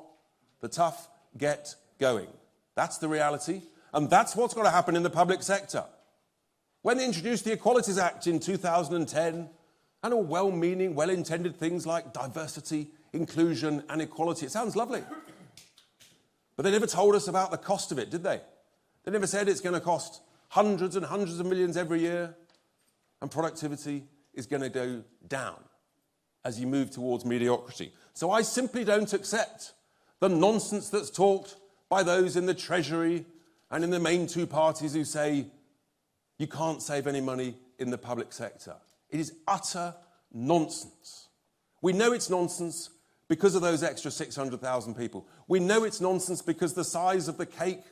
The tough get going. That's the reality. And that's what's got to happen in the public sector. When they introduced the Equalities Act in 2010, and all well-meaning, well-intended things like diversity, inclusion, and equality, it sounds lovely. But they never told us about the cost of it, did they? They never said it's going to cost hundreds and hundreds of millions every year, and productivity is going to go down as you move towards mediocrity. So I simply don't accept the nonsense that's talked by those in the Treasury and in the main two parties who say you can't save any money in the public sector. It is utter nonsense. We know it's nonsense because of those extra 600,000 people. We know it's nonsense because the size of the cake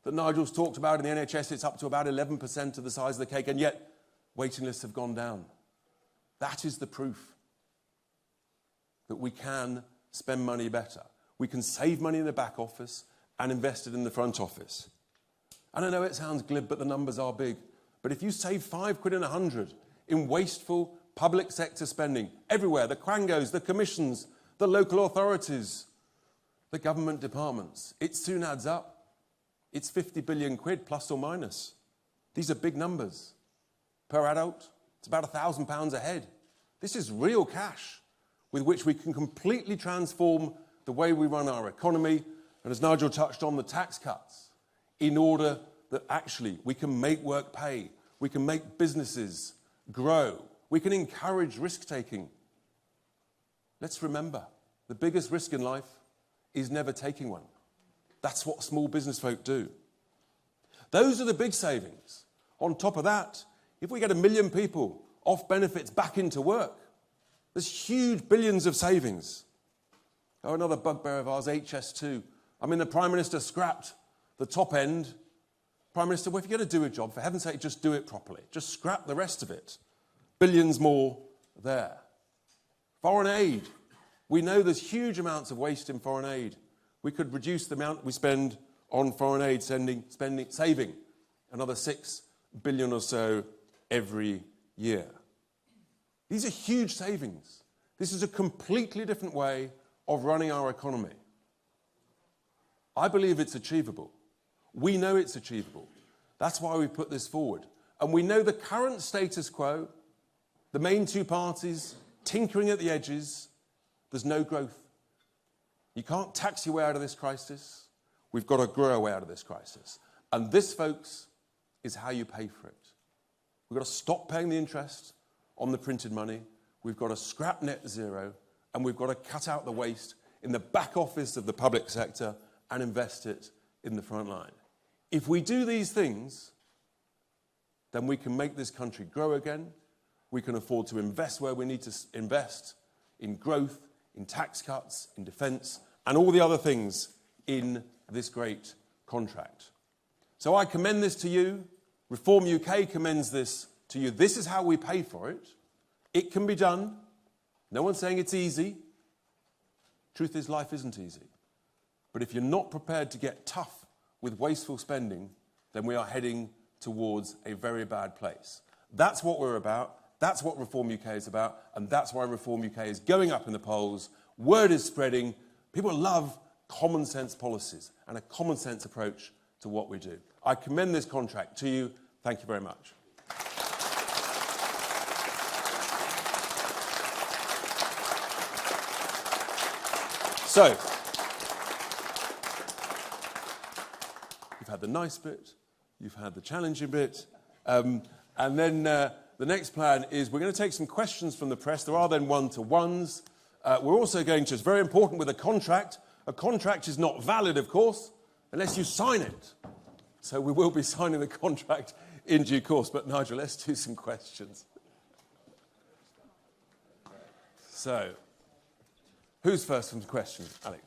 that Nigel's talked about in the NHS, it's up to about 11% of the size of the cake, and yet waiting lists have gone down. That is the proof that we can spend money better. We can save money in the back office and invest it in the front office. And I know it sounds glib, but the numbers are big. But if you save £5 in 100 in wasteful public sector spending everywhere, the quangos, the commissions, the local authorities, the government departments, it soon adds up. It's 50 billion quid plus or minus. These are big numbers. Per adult, it's about £1,000 a head. This is real cash with which we can completely transform the way we run our economy, and as Nigel touched on, the tax cuts, in order that actually we can make work pay, we can make businesses grow, we can encourage risk-taking. Let's remember, the biggest risk in life is never taking one. That's what small business folk do. Those are the big savings. On top of that, if we get 1 million people off benefits back into work, there's huge billions of savings. Oh, another bugbear of ours, HS2. I mean, the Prime Minister scrapped the top end. Prime Minister, well, if you're going to do a job, for heaven's sake, just do it properly. Just scrap the rest of it. Billions more there. Foreign aid. We know there's huge amounts of waste in foreign aid. We could reduce the amount we spend on foreign aid, saving another 6 billion or so every year. These are huge savings. This is a completely different way of running our economy. I believe it's achievable. We know it's achievable. That's why we put this forward. And we know the current status quo, the main two parties tinkering at the edges, there's no growth. You can't tax your way out of this crisis. We've got to grow our way out of this crisis. And this, folks, is how you pay for it. We've got to stop paying the interest on the printed money. We've got to scrap net zero, and we've got to cut out the waste in the back office of the public sector and invest it in the front line. If we do these things, then we can make this country grow again. We can afford to invest where we need to invest, in growth, in tax cuts, in defence, and all the other things in this great contract. So I commend this to you. Reform UK commends this to you. This is how we pay for it. It can be done. No one's saying it's easy. Truth is, life isn't easy. But if you're not prepared to get tough with wasteful spending, then we are heading towards a very bad place. That's what we're about. That's what Reform UK is about. And that's why Reform UK is going up in the polls. Word is spreading. People love common sense policies and a common sense approach to what we do. I commend this contract to you. Thank you very much. So, you've had the nice bit, you've had the challenging bit, and then the next plan is we're going to take some questions from the press. There are then one-to-ones. We're also going to, it's very important with a contract is not valid, of course, unless you sign it. So we will be signing the contract in due course. But Nigel, let's do some questions. So, who's first from questions? Alex.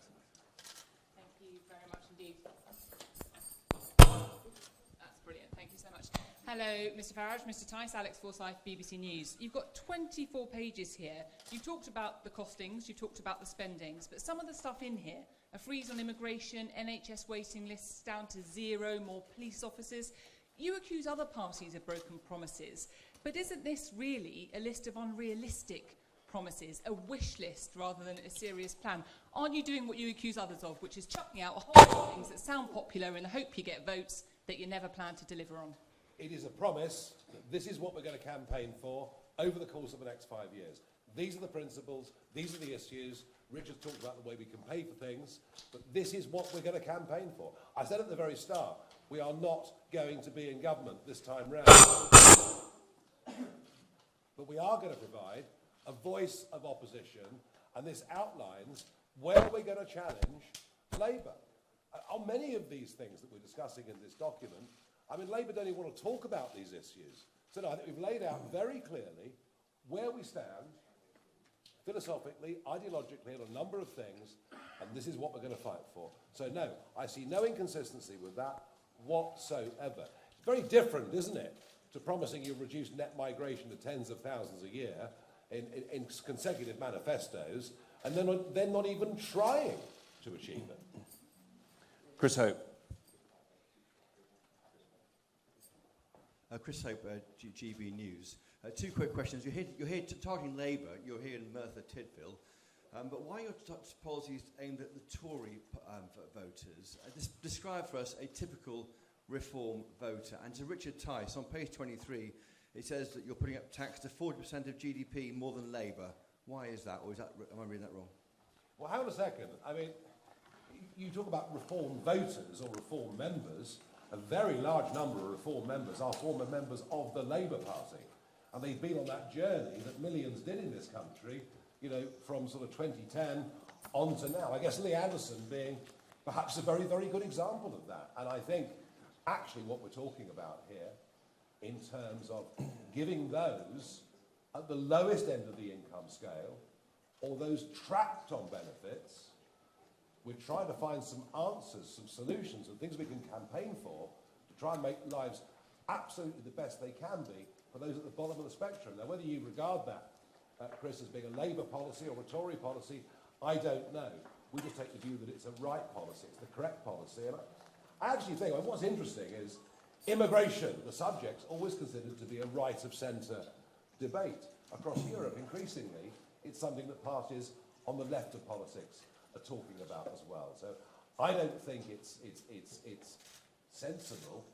Thank you very much indeed. That's brilliant. Thank you so much. Hello, Mr. Farage, Mr. Tice, Alex Forsyth, BBC News. You've got 24 pages here. You talked about the costings, you talked about the spendings, but some of the stuff in here, a freeze on immigration, NHS waiting lists down to 0, more police officers. You accuse other parties of broken promises, but isn't this really a list of unrealistic promises, a wish list rather than a serious plan? Aren't you doing what you accuse others of, which is chucking out a whole lot of things that sound popular in the hope you get votes that you never plan to deliver on? It is a promise that this is what we're going to campaign for over the course of the next 5 years. These are the principles, these are the issues. Richard's talked about the way we can pay for things, but this is what we're going to campaign for. I said at the very start, we are not going to be in government this time round. But we are going to provide a voice of opposition, and this outlines where we're going to challenge Labour. On many of these things that we're discussing in this document, I mean, Labour don't even want to talk about these issues. So no, I think we've laid out very clearly where we stand, philosophically, ideologically, on a number of things, and this is what we're going to fight for. So no, I see no inconsistency with that whatsoever. It's very different, isn't it, to promising you'll reduce net migration to tens of thousands a year in consecutive manifestos, and then not even trying to achieve it. Chris Hope. Chris Hope, GB News. 2 quick questions. You're here targeting Labour. You're here in Merthyr Tydfil. But why are your policies aimed at the Tory voters? Describe for us a typical Reform voter. And to Richard Tice, on page 23, it says that you're putting up tax to 40% of GDP more than Labour. Why is that? Or am I reading that wrong? Well, hang on a second. I mean, you talk about Reform voters or Reform members. A very large number of Reform members are former members of the Labour Party. And they've been on that journey that millions did in this country, you know, from sort of 2010 on to now. I guess Lee Anderson being perhaps a very, very good example of that. And I think actually what we're talking about here in terms of giving those at the lowest end of the income scale or those trapped on benefits, we're trying to find some answers, some solutions and things we can campaign for to try and make lives absolutely the best they can be for those at the bottom of the spectrum. Now, whether you regard that, Chris, as being a Labour policy or a Tory policy, I don't know. We just take the view that it's a right policy, it's the correct policy. And I actually think, what's interesting is immigration, the subject's always considered to be a right of centre debate. Across Europe, increasingly, it's something that parties on the left of politics are talking about as well. So I don't think it's sensible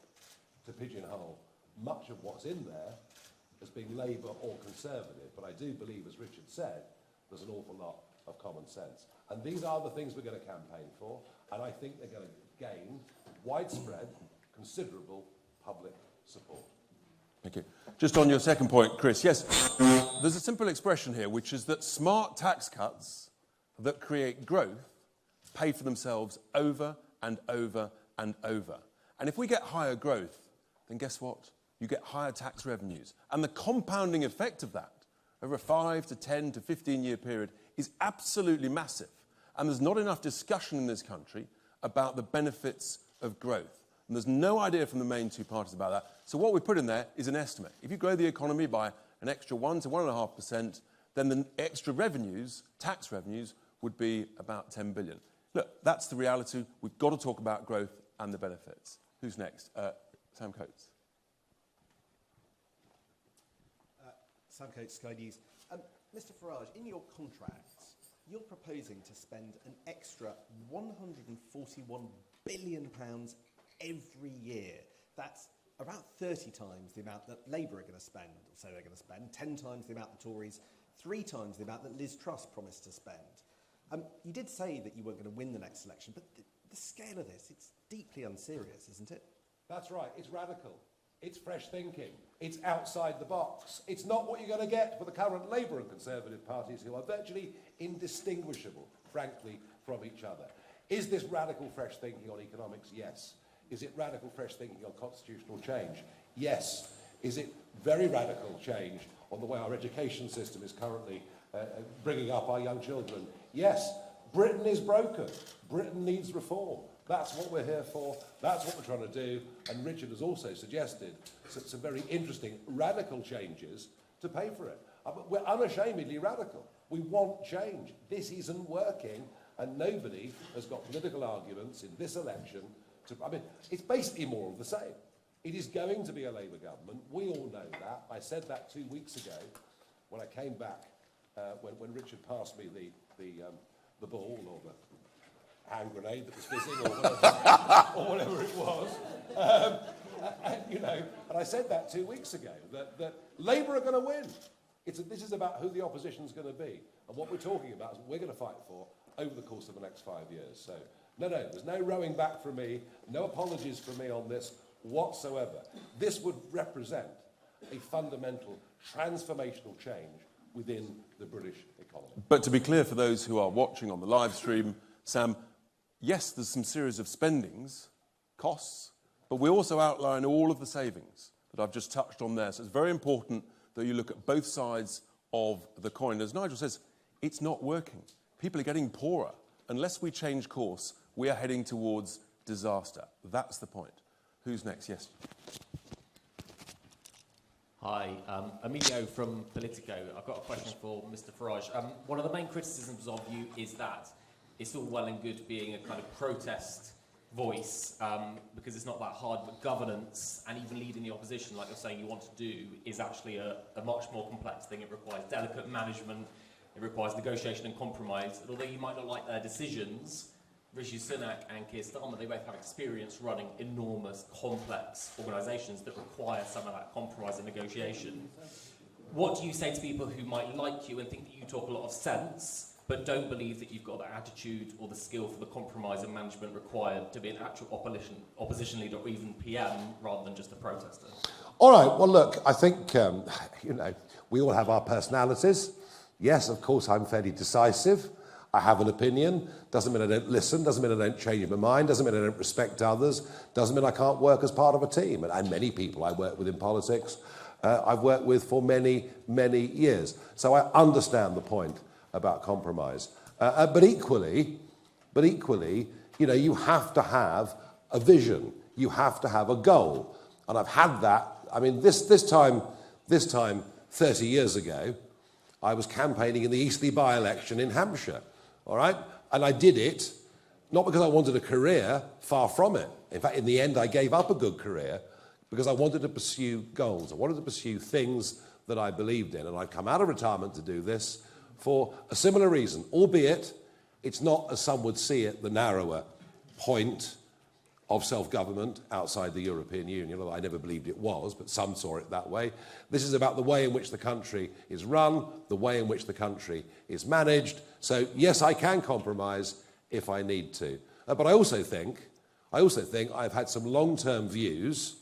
to pigeonhole much of what's in there as being Labour or Conservative, but I do believe, as Richard said, there's an awful lot of common sense. And these are the things we're going to campaign for, and I think they're going to gain widespread, considerable public support. Thank you. Just on your second point, Chris, yes, there's a simple expression here, which is that smart tax cuts that create growth pay for themselves over and over and over. And if we get higher growth, then guess what? You get higher tax revenues. And the compounding effect of that over a 5 to 10 to 15-year period is absolutely massive. And there's not enough discussion in this country about the benefits of growth. And there's no idea from the main two parties about that. So what we put in there is an estimate. If you grow the economy by an extra 1 to 1.5%, then the extra revenues, tax revenues, would be about 10 billion. Look, that's the reality. We've got to talk about growth and the benefits. Who's next? Sam Coates. Sam Coates, Sky News. Mr Farage, in your contracts, you're proposing to spend an extra £141 billion every year. That's about 30 times the amount that Labour are going to spend, or say they're going to spend, 10 times the amount the Tories, 3 times the amount that Liz Truss promised to spend. You did say that you weren't going to win the next election, but the scale of this, it's deeply unserious, isn't it? That's right, it's radical. It's fresh thinking. It's outside the box. It's not what you're going to get with the current Labour and Conservative parties who are virtually indistinguishable, frankly, from each other. Is this radical fresh thinking on economics? Yes. Is it radical fresh thinking on constitutional change? Yes. Is it very radical change on the way our education system is currently bringing up our young children? Yes. Britain is broken. Britain needs reform. That's what we're here for. That's what we're trying to do. And Richard has also suggested some very interesting radical changes to pay for it. But we're unashamedly radical. We want change. This isn't working, and nobody has got political arguments in this election to... I mean, it's basically more of the same. It is going to be a Labour government. We all know that. I said that 2 weeks ago when I came back, when Richard passed me the ball or the hand grenade that was fizzing or whatever it was. And I said that 2 weeks ago, that Labour are going to win. This is about who the opposition's going to be. And what we're talking about is what we're going to fight for over the course of the next 5 years. So, no, there's no rowing back from me, no apologies from me on this whatsoever. This would represent a fundamental transformational change within the British economy. But to be clear for those who are watching on the live stream, Sam, yes, there's some series of spendings, costs, but we also outline all of the savings that I've just touched on there. So it's very important that you look at both sides of the coin. As Nigel says, it's not working. People are getting poorer. Unless we change course, we are heading towards disaster. That's the point. Who's next? Yes. Hi, Emilio from Politico. I've got a question for Mr Farage. One of the main criticisms of you is that it's all well and good being a kind of protest voice, because it's not that hard, but governance and even leading the opposition, like you're saying you want to do, is actually a much more complex thing. It requires delicate management, it requires negotiation and compromise. And although you might not like their decisions, Rishi Sunak and Keir Starmer, they both have experience running enormous, complex organisations that require some of that compromise and negotiation. What do you say to people who might like you and think that you talk a lot of sense, but don't believe that you've got the attitude or the skill for the compromise and management required to be an actual opposition leader or even PM rather than just a protester? All right, well, look, I think, we all have our personalities. Yes, of course, I'm fairly decisive. I have an opinion. Doesn't mean I don't listen. Doesn't mean I don't change my mind. Doesn't mean I don't respect others. Doesn't mean I can't work as part of a team. And many people I work with in politics, I've worked with for many, many years. So I understand the point about compromise. But equally, you have to have a vision. You have to have a goal. And I've had that. I mean, this time 30 years ago, I was campaigning in the Eastleigh by-election in Hampshire. All right? And I did it not because I wanted a career, far from it. In fact, in the end, I gave up a good career because I wanted to pursue goals. I wanted to pursue things that I believed in. And I'd come out of retirement to do this for a similar reason, albeit it's not, as some would see it, the narrower point of self-government outside the European Union, although I never believed it was, but some saw it that way. This is about the way in which the country is run, the way in which the country is managed. So, yes, I can compromise if I need to. But I also think I've had some long-term views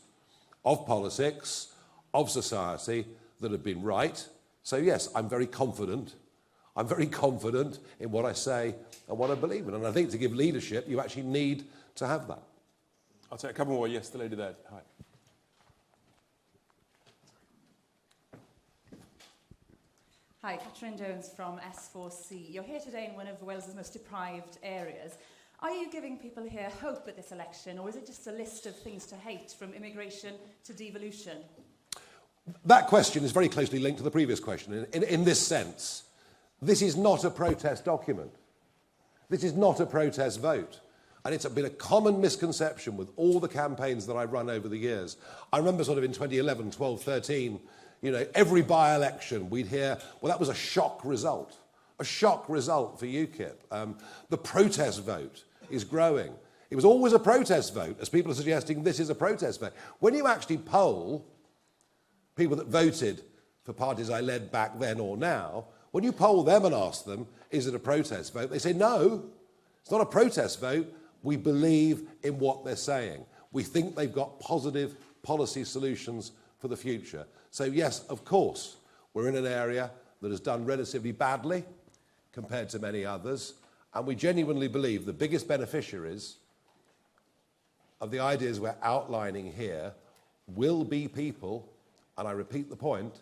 of politics, of society, that have been right. So, yes, I'm very confident. I'm very confident in what I say and what I believe in. And I think to give leadership, you actually need to have that. I'll take a couple more. Yes, the lady there. Hi. Hi, Catherine Jones from S4C. You're here today in one of Wales's most deprived areas. Are you giving people here hope at this election, or is it just a list of things to hate, from immigration to devolution? That question is very closely linked to the previous question in this sense. This is not a protest document. This is not a protest vote. And it's been a common misconception with all the campaigns that I've run over the years. I remember sort of in 2011, 12, 13, every by-election we'd hear, well, that was a shock result for UKIP. The protest vote is growing. It was always a protest vote, as people are suggesting this is a protest vote. When you actually poll people that voted for parties I led back then or now, when you poll them and ask them, is it a protest vote? They say, no, it's not a protest vote. We believe in what they're saying. We think they've got positive policy solutions for the future. So yes, of course, we're in an area that has done relatively badly compared to many others, and we genuinely believe the biggest beneficiaries of the ideas we're outlining here will be people, and I repeat the point,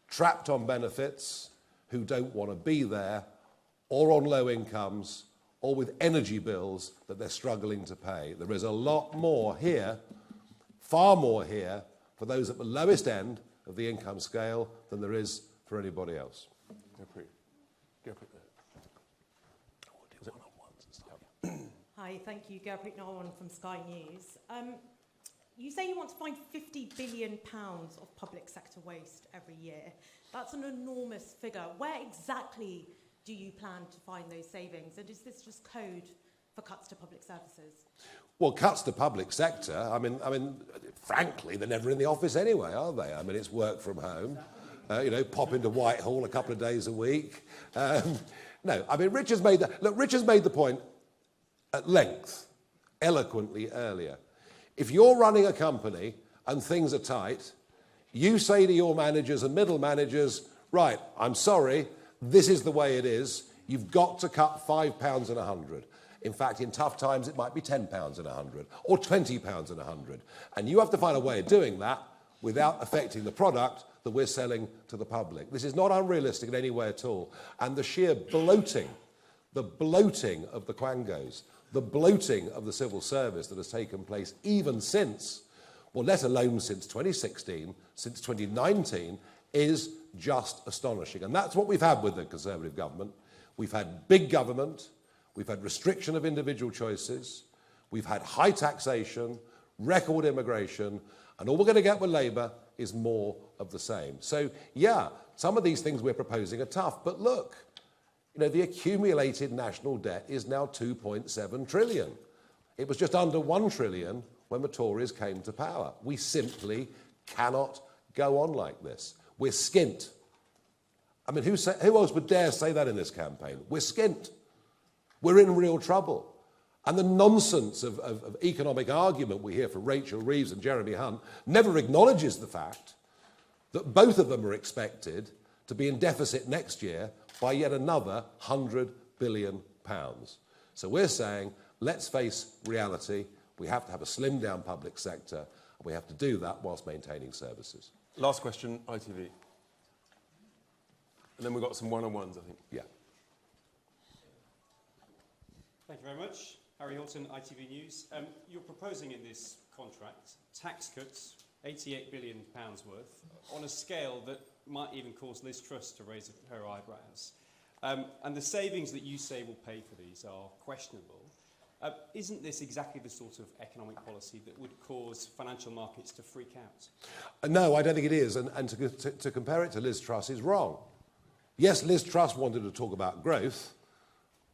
trapped on benefits who don't want to be there, or on low incomes, or with energy bills that they're struggling to pay. There is a lot more here, far more here, for those at the lowest end of the income scale than there is for anybody else. Hi, thank you. Gurpreet Narwan from Sky News. You say you want to find £50 billion of public sector waste every year. That's an enormous figure. Where exactly do you plan to find those savings? And is this just code for cuts to public services? Well, cuts to public sector, I mean, frankly, they're never in the office anyway, are they? I mean, it's work from home. Pop into Whitehall a couple of days a week. No, I mean, Richard's made the point at length, eloquently earlier. If you're running a company and things are tight, you say to your managers and middle managers, right, I'm sorry, this is the way it is. You've got to cut £5 in 100. In fact, in tough times, it might be £10 in 100 or £20 in 100. And you have to find a way of doing that without affecting the product that we're selling to the public. This is not unrealistic in any way at all. And the sheer bloating of the quangos, the bloating of the civil service that has taken place even since, well, let alone since 2016, since 2019, is just astonishing. And that's what we've had with the Conservative government. We've had big government, we've had restriction of individual choices, we've had high taxation, record immigration, and all we're going to get with Labour is more of the same. So, yeah, some of these things we're proposing are tough, but look, the accumulated national debt is now 2.7 trillion. It was just under 1 trillion when the Tories came to power. We simply cannot go on like this. We're skint. I mean, who else would dare say that in this campaign? We're skint. We're in real trouble. And the nonsense of economic argument we hear from Rachel Reeves and Jeremy Hunt never acknowledges the fact that both of them are expected to be in deficit next year by yet another £100 billion. So we're saying, let's face reality. We have to have a slimmed down public sector, and we have to do that whilst maintaining services. Last question, ITV. And then we've got some one-on-ones, I think. Yeah. Thank you very much. Harry Hilton, ITV News. You're proposing in this contract tax cuts, £88 billion worth, on a scale that might even cause Liz Truss to raise her eyebrows. And the savings that you say will pay for these are questionable. Isn't this exactly the sort of economic policy that would cause financial markets to freak out? No, I don't think it is. And to compare it to Liz Truss is wrong. Yes, Liz Truss wanted to talk about growth,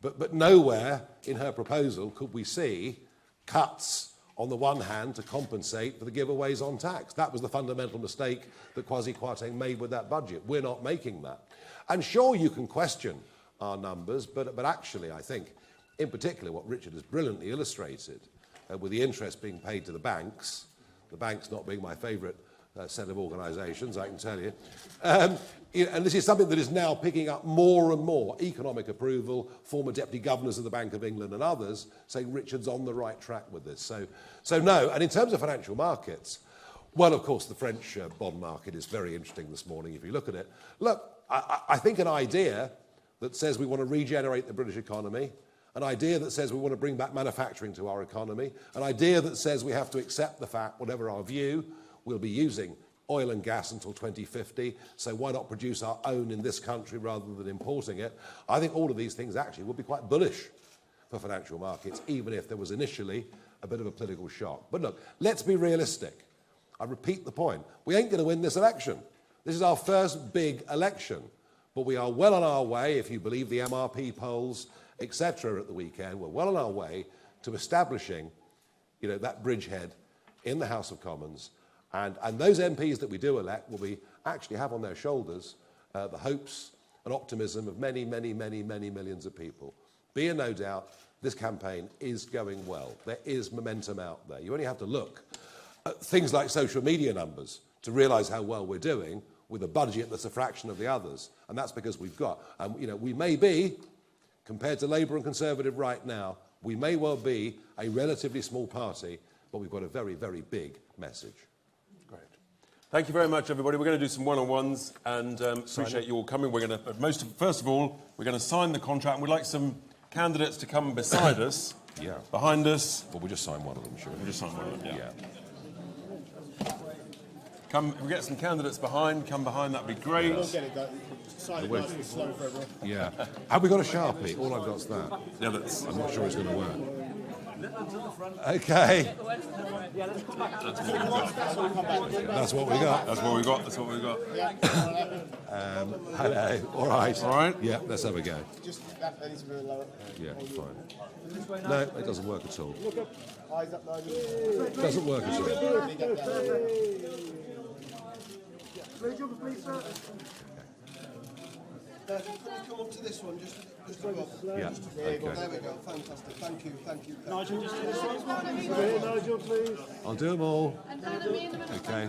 but nowhere in her proposal could we see cuts on the one hand to compensate for the giveaways on tax. That was the fundamental mistake that Kwasi Kwarteng made with that budget. We're not making that. And sure, you can question our numbers, but actually, I think, in particular, what Richard has brilliantly illustrated, with the interest being paid to the banks not being my favourite set of organisations, I can tell you. And this is something that is now picking up more and more economic approval, former deputy governors of the Bank of England and others saying Richard's on the right track with this. So no, and in terms of financial markets, well, of course, the French bond market is very interesting this morning if you look at it. Look, I think an idea that says we want to regenerate the British economy an idea that says we want to bring back manufacturing to our economy, an idea that says we have to accept the fact, whatever our view, we'll be using oil and gas until 2050, so why not produce our own in this country rather than importing it? I think all of these things actually would be quite bullish for financial markets, even if there was initially a bit of a political shock. But look, let's be realistic. I repeat the point. We ain't going to win this election. This is our first big election. But we are well on our way, if you believe the MRP polls, etc. at the weekend, we're well on our way to establishing, that bridgehead in the House of Commons. And those MPs that we do elect will actually have on their shoulders the hopes and optimism of many, many, many, many millions of people. Be in no doubt, this campaign is going well. There is momentum out there. You only have to look at things like social media numbers to realise how well we're doing with a budget that's a fraction of the others. And that's because we've got, we may be, compared to Labour and Conservative right now, we may well be a relatively small party, but we've got a very, very big message. Great. Thank you very much, everybody. We're going to do some one-on-ones, and appreciate you all coming. We're going to, first of all, we're going to sign the contract, and we'd like some candidates to come beside us, behind us. Well, we'll just sign one of them, sure. We'll just sign one of them, yeah. Come, if we get some candidates behind, come behind, that'd be great. Sign it nice and slow for everyone. Yeah. Have we got a Sharpie? All I've got's that. Yeah, that's... I'm not sure it's going to work. Okay. That's what we got. That's what we got. That's what we got. Hello. All right. All right. Yeah, let's have a go. Just that needs to be lower. Yeah, fine. No, it doesn't work at all. Look up. Eyes up, Nigel. It doesn't work at all. Please, sir. Can we come up to this one, just above? Yeah. There we go. Fantastic. Thank you. Nigel, just do this one. Nigel, please. I'll do them all. Okay.